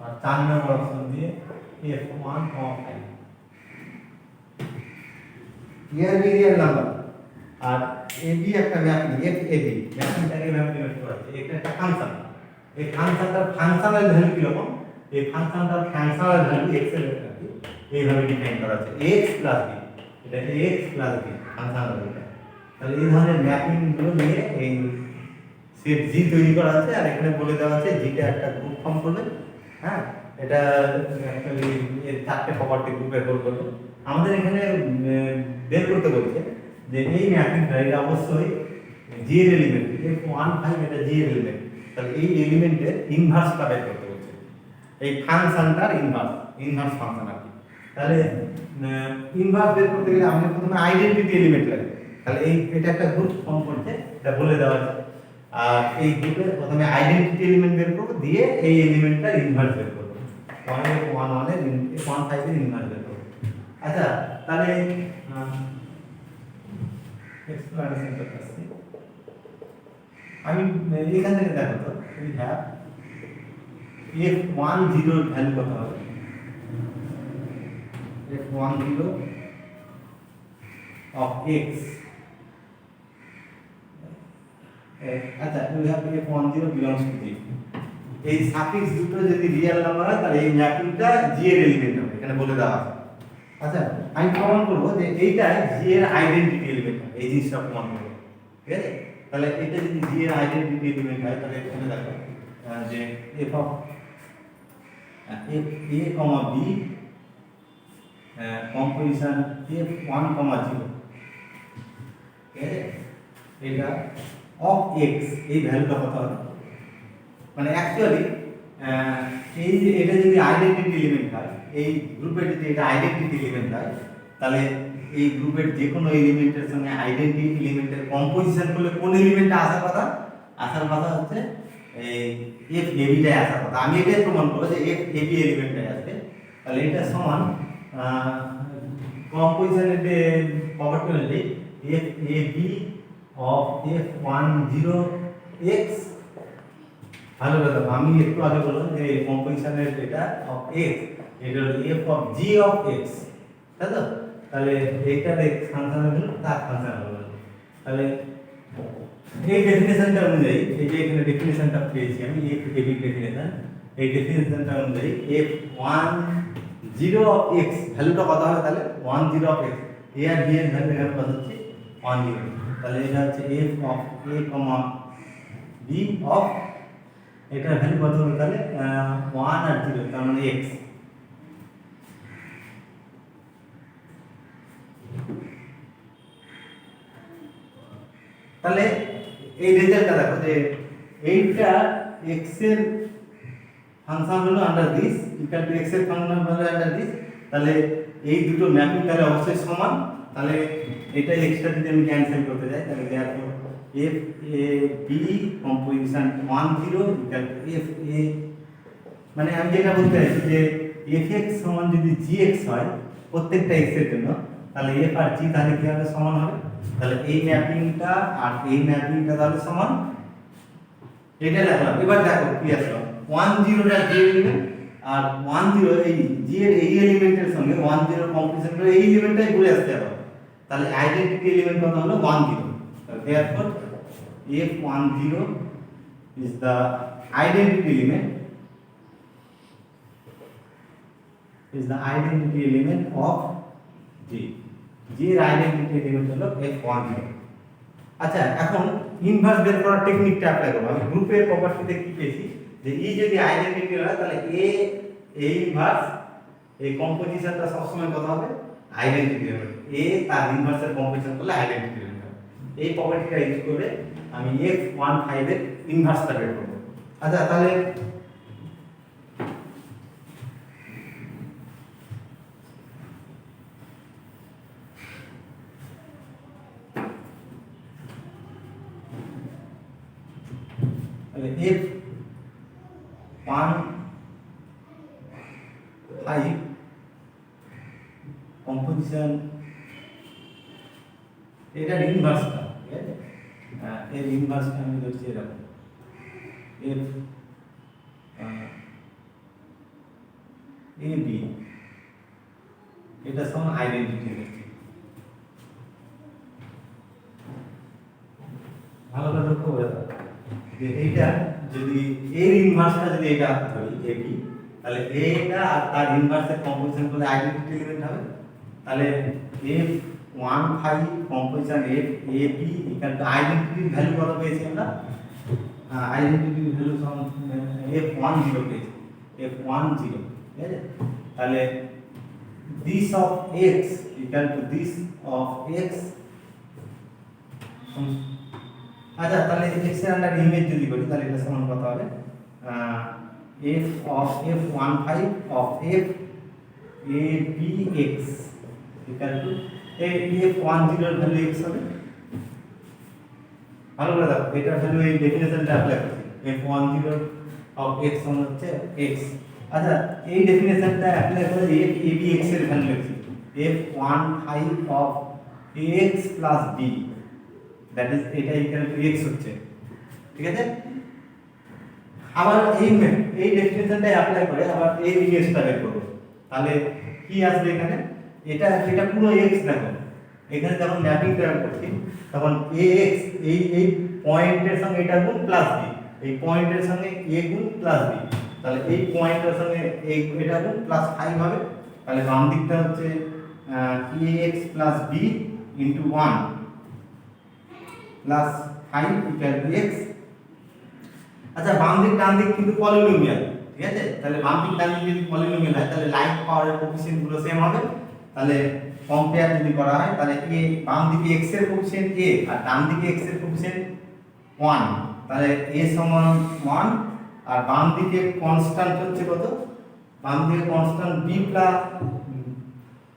আর চার নম্বর অপশন দিয়ে f1, 5 ইয়ার রিয়েল নাম্বার আর এবি একটা ম্যাপিং FAB ম্যাপিংটাকে ম্যাপিং করা আছে এটা একটা ফাংশন এই ফাংশনটার ফাংশনাল ভ্যালু কি রকম এই ফাংশনটার ফাংশনাল ভ্যালু x এর ভ্যালু এইভাবে ডিফাইন করা আছে x plus b এটা x plus b functional value তাহলে এই ধরনের ম্যাপিং গুলো নিয়ে এই সেট জি তৈরি করা আছে আর এখানে বলে দেওয়া আছে জিটা একটা গ্রুপ ফর্ম করবে হ্যাঁ এটা অ্যাকচুয়ালি এর চারটে প্রপার্টি গ্রুপে বের করবে আমাদের এখানে বের করতে বলছে যে এই ম্যাপিংটা এটা অবশ্যই জি এর এলিমেন্ট f1, 5 এটা জি এর এলিমেন্ট তাহলে এই এলিমেন্টের ইনভার্সটা বের করতে বলছে এই ফাংশনটার ইনভার্স ফাংশন আর কি তাহলে ইনভার্স বের করতে গেলে আমাদের প্রথমে আইডেন্টিটি এলিমেন্ট লাগে তাহলে এটা একটা গ্রুপ ফর্ম করছে এটা বলে দেওয়া আছে আর এই গ্রুপের প্রথমে আইডেন্টিটি এলিমেন্ট বের করব দিয়ে এই এলিমেন্টটার ইনভার্স বের করব 1 এর 1 এর 1 5 এর ইনভার্স বের করব আচ্ছা তাহলে এক্সপ্লেনেশন করতেছি আমি এখান থেকে দেখো তো উই হ্যাভ f10 এর ভ্যালু কত হবে f10 of x আচ্ছা we have f10 belongs to G, এই সাফিক্স দুটো যদি রিয়েল নাম্বার হয় তাহলে এই ম্যাপিংটা জি এর এলিমেন্ট হবে, এখানে বলে দেওয়া আছে। আচ্ছা আমি প্রমাণ করবো যে এইটা জি এর আইডেন্টিটি এলিমেন্ট হবে, এই জিনিসটা প্রমাণ করবো, ঠিক আছে? তাহলে এটা যদি জি এর আইডেন্টিটি এলিমেন্ট হয় তাহলে এখানে দেখো যে f of a, b composition f1, 0, ঠিক আছে? এটা অফ x, এই ভ্যালুটা কত হবে, মানে অ্যাকচুয়ালি এই যে এটা যদি আইডেন্টিটি এলিমেন্ট হয়, এই গ্রুপের যদি এটা আইডেন্টিটি এলিমেন্ট হয়, তাহলে এই গ্রুপের যে কোনো এলিমেন্টের সঙ্গে আইডেন্টিটি এলিমেন্টের কম্পোজিশন করলে কোন এলিমেন্টটা আসার কথা? আসার কথা হচ্ছে এই এফ এবিটাই আসার কথা। আমি এটাই প্রমাণ করবো যে এফ এবি এলিমেন্টটাই আসবে। তাহলে এটা সমান কম্পোজিশনের যে প্রপার্টি অনুযায়ী F AB of f10 x, ভালো কথা। আমি একটু আগে বললাম যে কম্পোজিশনের এটা অফ x, এটা হলো f of g of x, তাই তো? তাহলে এইটার x ফাংশন হলো তার ফাংশন হলো। তাহলে এই ডেফিনেশনটা অনুযায়ী, এই যে এখানে ডেফিনেশনটা পেয়েছি আমি f ab ডেফিনেশন, এই ডেফিনেশনটা অনুযায়ী f10 অফ x ভ্যালুটা কত হবে? তাহলে 10 অফ x, a আর b এর ভ্যালু এখানে কত হচ্ছে? 10। তাহলে এটা হচ্ছে f of a, b of, এটার ভ্যালু কত হবে? তাহলে 1 আর 0, তার মানে x। তাহলে এই রেজাল্টটা দেখো যে এইটা x এর ফাংশন হলো under this, equal to x এর ফাংশন হলো আন্ডার দিস। তাহলে এই দুটো ম্যাপিং তাহলে অবশ্যই সমান। তাহলে এটা এক্সট্রা যদি আমি ক্যান্সেল করতে যাই তাহলে therefore f a b composition 10 equal two f a, মানে আমি যেটা বলতে চাইছি যে fx সমান যদি gx হয় প্রত্যেকটা x এর জন্য, তাহলে f আর g তাহলে কি হবে? সমান হবে। তাহলে এই ম্যাপিংটা আর এই ম্যাপিংটা তাহলে সমান, এটা দেখলাম। এবার দেখো কি আসলো, 10 টা g এলিমেন্ট আর 10 এই g এর এই এলিমেন্টের সঙ্গে 10 কম্পোজিশন করে এই এলিমেন্টটাই ঘুরে আসতে হবে। তাহলে আইডেন্টিটি এলিমেন্ট কত হলো? 10। therefore f10 is the identity element, of g, এর আইডেন্টিটি এলিমেন্ট হলো f10। আচ্ছা এখন ইনভার্স বের করার টেকনিকটা অ্যাপ্লাই করব। আমি গ্রুপের প্রপার্টিতে কি পেয়েছি যে ই যদি আইডেন্টিটি হয় তাহলে এ ইনভার্স, এই কম্পোজিশনটা সবসময় কত হবে? আইডেন্টিটি হবে। এ তার ইনভার্সের কম্পোজিশন করলে আইডেন্টিটি হবে। এই প্রপার্টিটা ইউজ করে আমি f15 এর ইনভার্সটা বের করব। আচ্ছা তাহলে f15 কম্পোজিশন, এটার ইনভার্সটা, ঠিক আছে? এর ইনভার্সটা আমি ধরছি এরকম f a b, এটা সমান আইডেন্টিটি ধরছি। ভালো করে লক্ষ্য করে দাও যে এইটা যদি এর ইনভার্সটা যদি এটা ধরি ab, তাহলে এটা আর তার ইনভার্সের কম্পোজিশন করলে আইডেন্টিটি এলিমেন্ট হবে। তাহলে f15 composition f a b equal to আইডেন্টিটির ভ্যালু কত পেয়েছি আমরা? আইডেন্টিটির ভ্যালু সমান f10 পেয়েছি, f10, ঠিক আছে? তাহলে this of x equal to this of x, আচ্ছা তাহলে x এর আন্ডার ইমেজ যদি করি তাহলে এটা সমান কত হবে? f of f15 of f a b x equal to f10 এর ভ্যালু x হবে। ভালো করে দেখো এটার ভ্যালু এই ডেফিনেশনটা অ্যাপ্লাই করছি, f10 of x সমান হচ্ছে x। আচ্ছা এই ডেফিনেশনটা অ্যাপ্লাই করে f a b x এর ভ্যালু লিখছি, f15 of x plus b, that is এটা ইকুয়াল টু x হচ্ছে, ঠিক আছে? আবার এই ডেফিনেশনটা অ্যাপ্লাই করে আবার এই ইমেজটা বের করব। তাহলে কি আসবে এখানে? এটা পুরো x দেখো, এখানে যখন ম্যাপিংটা করছি তখন ax এই পয়েন্টের সঙ্গে এটা গুণ প্লাস বি, এই পয়েন্টের সঙ্গে এ গুণ প্লাস বি, তাহলে এই পয়েন্টের সঙ্গে এটা গুণ প্লাস 5 হবে। তাহলে বাম দিকটা হচ্ছে ax plus b into 1 plus 5 equal two x। আচ্ছা বাম দিক ডান দিক কিন্তু পলিনোমিয়াল, ঠিক আছে? তাহলে বাম দিক ডান দিক যদি পলিনোমিয়াল হয় তাহলে লাইক পাওয়ারের কোএফিসিয়েন্ট গুলো সেম হবে। তাহলে কম্পেয়ার যদি করা হয় তাহলে a বাম দিকে x এর কোএফিসিয়েন্ট a আর ডান দিকে x এর কোএফিসিয়েন্ট 1, তাহলে a সমান 1 আর বাম দিকে কনস্ট্যান্ট হচ্ছে কত? বাম দিকে কনস্ট্যান্ট b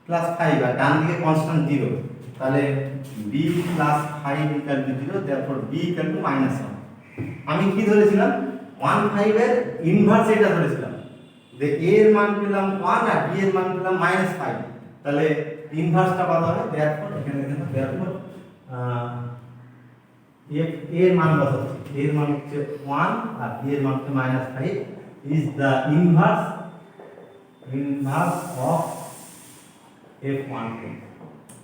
প্লাস 5 আর ডান দিকে কনস্ট্যান্ট 0, তাহলে b plus 5 equal to 0, therefore b equal two -1। আমি কি ধরেছিলাম 1 5 এর ইনভার্স এটা ধরেছিলাম, যে a এর মান পেলাম 1 আর b এর মান পেলাম -5, তাহলে ইনভার্সটা কত হবে? দেয়ারফর এখানে দেখো দেয়ারফর a এর মান বসাচ্ছি, a এর মান হচ্ছে 1 আর b এর মান হচ্ছে -5 is the inverse of f1।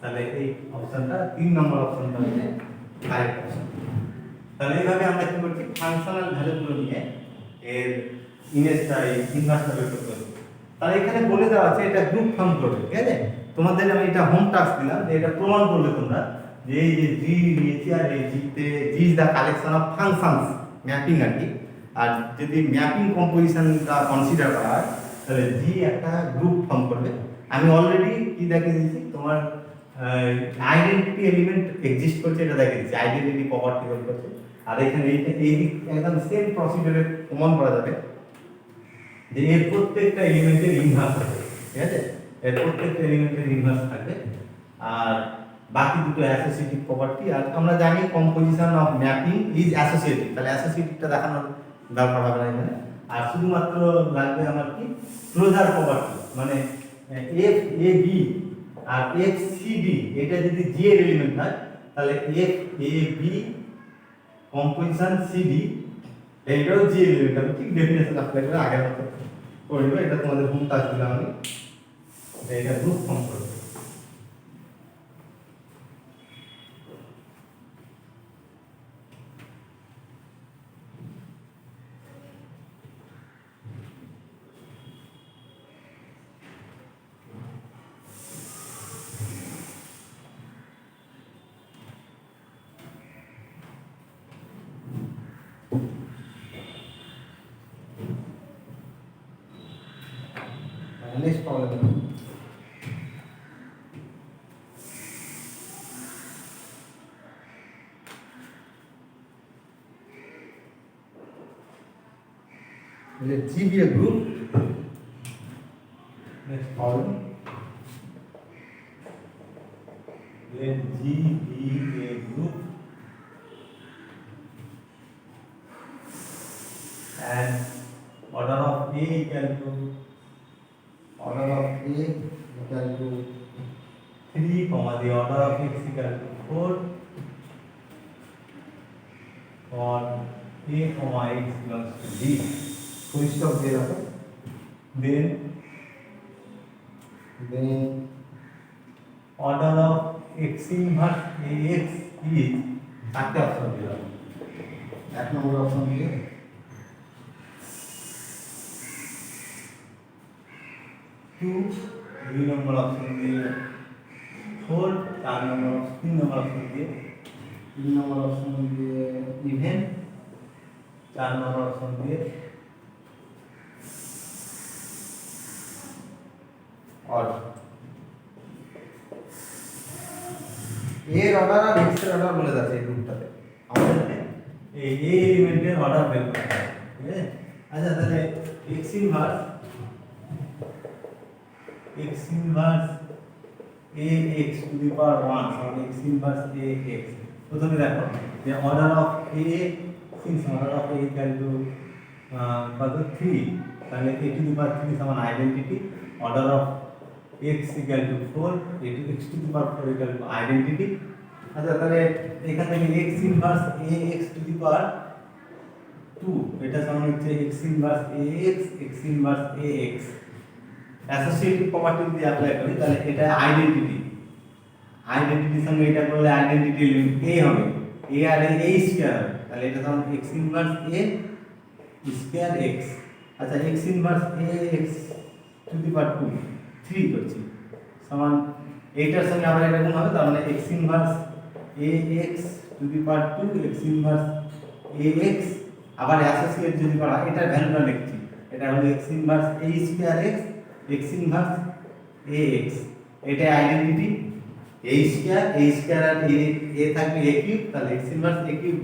তাহলে এই অপশনটা 3 নম্বর অপশনটা হচ্ছে কারেক্ট অপশন। তাহলে এইভাবে আমরা কি করছি ফাংশনাল ভ্যালুগুলো নিয়ে এর ইমেজটা ইনভার্সটা বের করতে হবে। তাহলে এখানে বলে দেওয়া আছে এটা গ্রুপ ফর্ম করবে, ঠিক আছে? তোমাদের আমি এটা হোম টাস্ক দিলাম যে এটা প্রমাণ করবে তোমরা যে এই যে জি নিয়েছি আর এই জিতে G is the collection of functions mapping আর কি। আর যদি ম্যাপিং কম্পোজিশনটা কনসিডার করা হয় তাহলে জি একটা গ্রুপ ফর্ম করবে। আমি অলরেডি কি দেখিয়ে দিয়েছি, তোমার আইডেন্টিটি এলিমেন্ট এক্সিস্ট করছে এটা দেখিয়ে দিয়েছি, আইডেন্টিটি প্রপার্টি বের করছে। আর এখানে এই একদম সেম প্রসিডিউরে প্রমাণ করা যাবে যে এর প্রত্যেকটা এলিমেন্টের ইনভার্স আছে, ঠিক আছে? এর প্রত্যেকটা এলিমেন্টের ইনভার্স থাকবে। আর বাকি দুটো অ্যাসোসিয়েটিভ প্রপার্টি। আর আমরা জানি composition of mapping is associative, তাহলে অ্যাসোসিয়েটিভটা দেখানোর দরকার হবে না এখানে। আর শুধুমাত্র লাগবে আমার কি ক্লোজার প্রপার্টি, মানে এফ এ বি আর এফ সি ডি এটা যদি জি এর এলিমেন্ট হয় তাহলে F A B composition C D এইটাও জি এর এলিমেন্ট হবে। ঠিক ডেফিনেশন অ্যাপ্লাই করে আগের মতো করে দেবো। এটা তোমাদের হোম টাস্ক দিলাম আমি, এটা গ্রুপ ফর্ম করবে। Next problem. Let G be a group. Next problem. Let G be a group and order of A equal to order of A equal to 3, the order of x equal to 4 for A, x belongs to D. Full stop there. Then order of x inverse AX is চারটে option দিলাম। এক নম্বর option দিয়ে 2, 2 নম্বর option দিয়ে 4, 4 নম্বর 3 নম্বর option দিয়ে 3 নম্বর option দিয়ে even, 4 নম্বর option দিয়ে odd. এর order আর x এর অর্ডার বলে যাচ্ছে এই গ্রুপটাতে আমাদের এই এলিমেন্টের অর্ডার বের করতে হবে, ঠিক আছে? আচ্ছা তাহলে x inverse ax to the power 1 সমান x ইনভার্স ax। প্রথমে দেখো যে order of a since order of a equal to কত 3, তাহলে a টু দি পাওয়ার 3 সমান identity, order of x equal to 4, a to x to the power 4 equal to identity. আচ্ছা তাহলে এখান থেকে x inverse ax to the power 2 এটা সমান হচ্ছে x inverse ax x inverse ax। Associative property যদি apply করি তাহলে এটা আইডেন্টিটির সঙ্গে এটা করলে আইডেন্টিটি লিমিট a হবে, এ আর এ স্কয়ার তাহলে এটা তখন x inverse a square x আচ্ছা x inverse a x to the power 2 3 করছি সমান এইটার সঙ্গে আবার এটা গুণ হবে তার মানে x inverse a x to the power 2 x inverse a x আবার অ্যাসোসিয়েট যদি করা হয় এটার ভ্যালুটা লিখছি এটা হলো x inverse a square x x inverse a x এটা আইডেন্টিটি a স্কয়ার আর a থাকবে a কিউব তাহলে x inverse a cube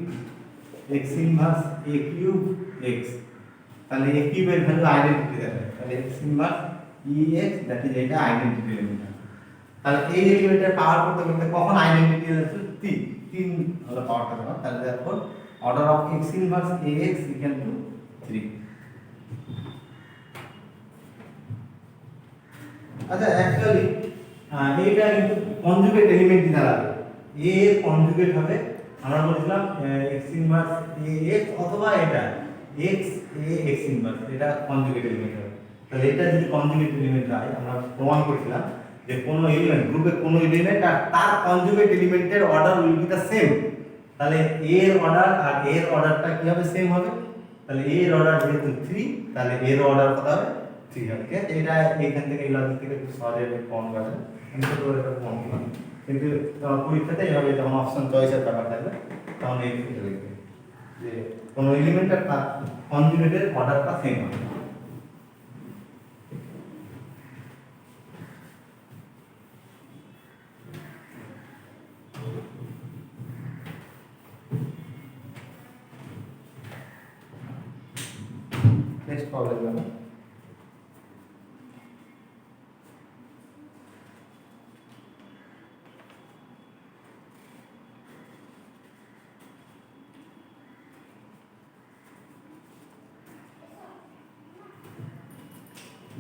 x inverse a cube x তাহলে a কিউবের ভ্যালু আইডেন্টিটি দেবে তাহলে x inverse ex that is এটা আইডেন্টিটি এলিমেন্ট তাহলে এই এলিমেন্টের পাওয়ার করতে করতে কখন আইডেন্টিটি আসছে 3 হলো পাওয়ারটা দেওয়া তাহলে দেখো order of x inverse ax equal to 3 আচ্ছা অ্যাকচুয়ালি এইটা কিন্তু কনজুগেট এলিমেন্ট দাঁড়াবে a এর কনজুগেট হবে আমরা বলেছিলাম x ইনভার্স ax অথবা এটা x a x ইনভার্স এটা কনজুগেট এলিমেন্ট হবে তাহলে এটা যদি কনজুগেট এলিমেন্ট হয় আমরা প্রমাণ করেছিলাম যে কোনো এলিমেন্ট গ্রুপের কোনো এলিমেন্ট আর তার কনজুগেট এলিমেন্টের order will be the same তাহলে a এর অর্ডার আর a এর অর্ডারটা কি হবে সেম হবে তাহলে a এর অর্ডার যেহেতু 3 তাহলে a এর অর্ডার কত হবে 3 হবে ঠিক আছে এটা এখান থেকে এই লজিক থেকে খুব সহজে প্রমাণ করা যায় আমি তো করে এটা প্রমাণ করলাম কিন্তু পরীক্ষাতে এইভাবে যখন অপশন চয়েসের ব্যাপার থাকবে তখন এই দিকে লিখবে যে কোনো এলিমেন্টের তার কনজুগেটের অর্ডারটা সেম হবে नेक्स्ट प्रॉब्लम है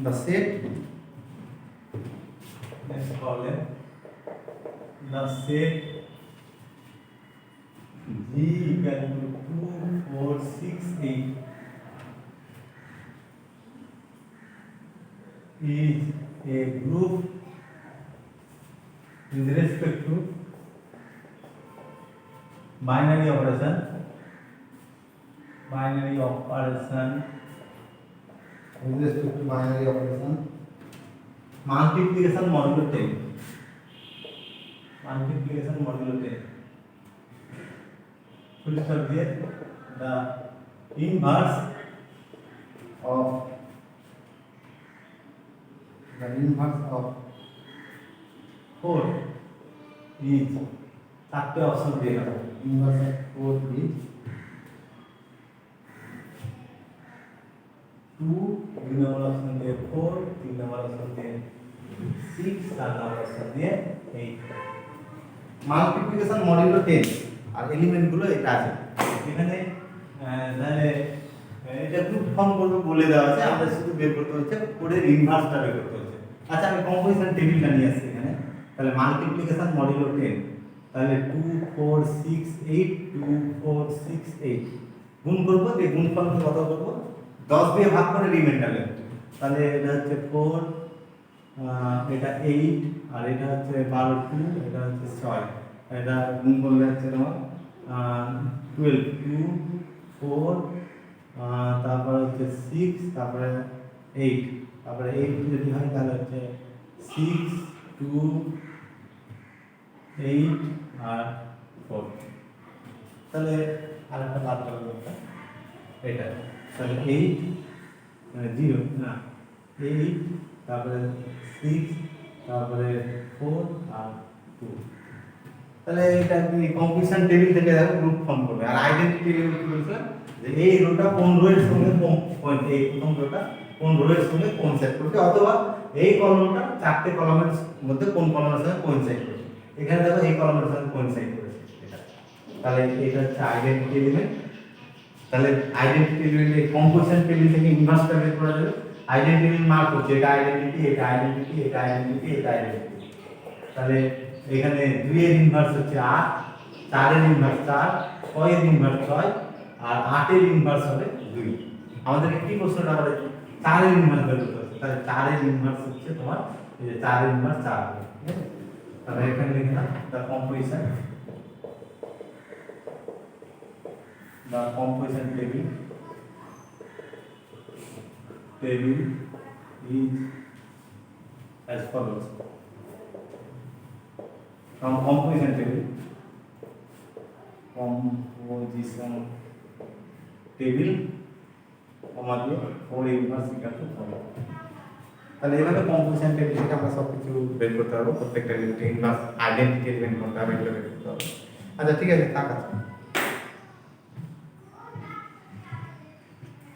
the set next problem the set g equal to 2 4 6 8 is a group with respect to binary operation with respect to binary operation multiplication modulo 10 full stop here the inverse of 4 is চারটে option দিয়ে গেল inverse of 4 is 2 দুই নম্বর option দিয়ে 4 তিন নম্বর option দিয়ে 6 চার নম্বর option দিয়ে 8 multiplication modulo 10 আর element গুলো এটা আছে এখানে তাহলে এটা গ্রুপ ফর্ম করব বলে দেওয়া আছে আমরা শুধু বের করতে হচ্ছে কোডের ইনভার্সটা বের করতে হচ্ছে আচ্ছা আমি কম্পোজিশন টেবিলটা নিয়ে আসছি এখানে তাহলে মাল্টিপ্লিকেশন মডিউলো 10 তাহলে 2 4 6 8 2 4 6 8 গুণ করব এই গুণফলকে কত করব 10 দিয়ে ভাগ করে রিমাইন্ডার লিখব তাহলে এটা হচ্ছে 4 এটা 8 আর এটা হচ্ছে 12 2 এটা হচ্ছে 6 এটা গুণ করলে হচ্ছে তোমার 12 2 4 তারপর হচ্ছে 6 তারপরে 8 তারপরে 8 যদি হয় তাহলে হচ্ছে 6 2 8 আর 4 তাহলে আরেকটা বাদ করা দরকার এটা তাহলে 8 0 না 8 তারপরে 6 তারপরে 4 আর 2 তাহলে এটা কি কম্পোজিশন টেবিল থেকে দেখো গ্রুপ ফর্ম করবে আর আইডেন্টিটি টেবিল কি বলছিলাম যে এই রোটা কোন রোয়ের সঙ্গে কোন এই প্রথম রোটা কোন রোয়ের সঙ্গে কোইনসাইড করছে অথবা এই কলামটা চারটে কলামের মধ্যে কোন কলামের সঙ্গে কোইনসাইড করছে এখানে দেখো এই কলামের সঙ্গে কোইনসাইড করেছে এটা তাহলে এটা হচ্ছে আইডেন্টিটি এলিমেন্ট তাহলে আইডেন্টিটি এলিমেন্টের কম্পোজিশন টেবিল থেকে ইনভার্সটা বের করা যাবে আইডেন্টিটি মার্ক করছে এটা আইডেন্টিটি এটা আইডেন্টিটি এটা আইডেন্টিটি এটা আইডেন্টিটি তাহলে এখানে 2 এর ইনভার্স হচ্ছে 8 4 এর ইনভার্স 4 6 এর ইনভার্স 6 আর 8 এর ইনভার্স হবে 2 আমাদের কি প্রশ্নটা করে 4 এর ইনভার্স বের করতে হবে তাহলে 4 এর ইনভার্স হচ্ছে তোমার এই যে 4 এর ইনভার্স 4 হবে ঠিক আছে তাহলে এখানে লিখে নাও দা composition the composition table is as follows. From composition table আমাদের 4 ইনভার্স ইকুয়াল টু 4। তাহলে এইভাবে কম্পোজিশন টেবিল থেকে আমরা সব কিছু বের করতে পারবো, প্রত্যেকটা এলিমেন্টের ইনভার্স আইডেন্টিটি বের করতে হবে, এগুলো বের করতে হবে। আচ্ছা ঠিক আছে, থাক আছে।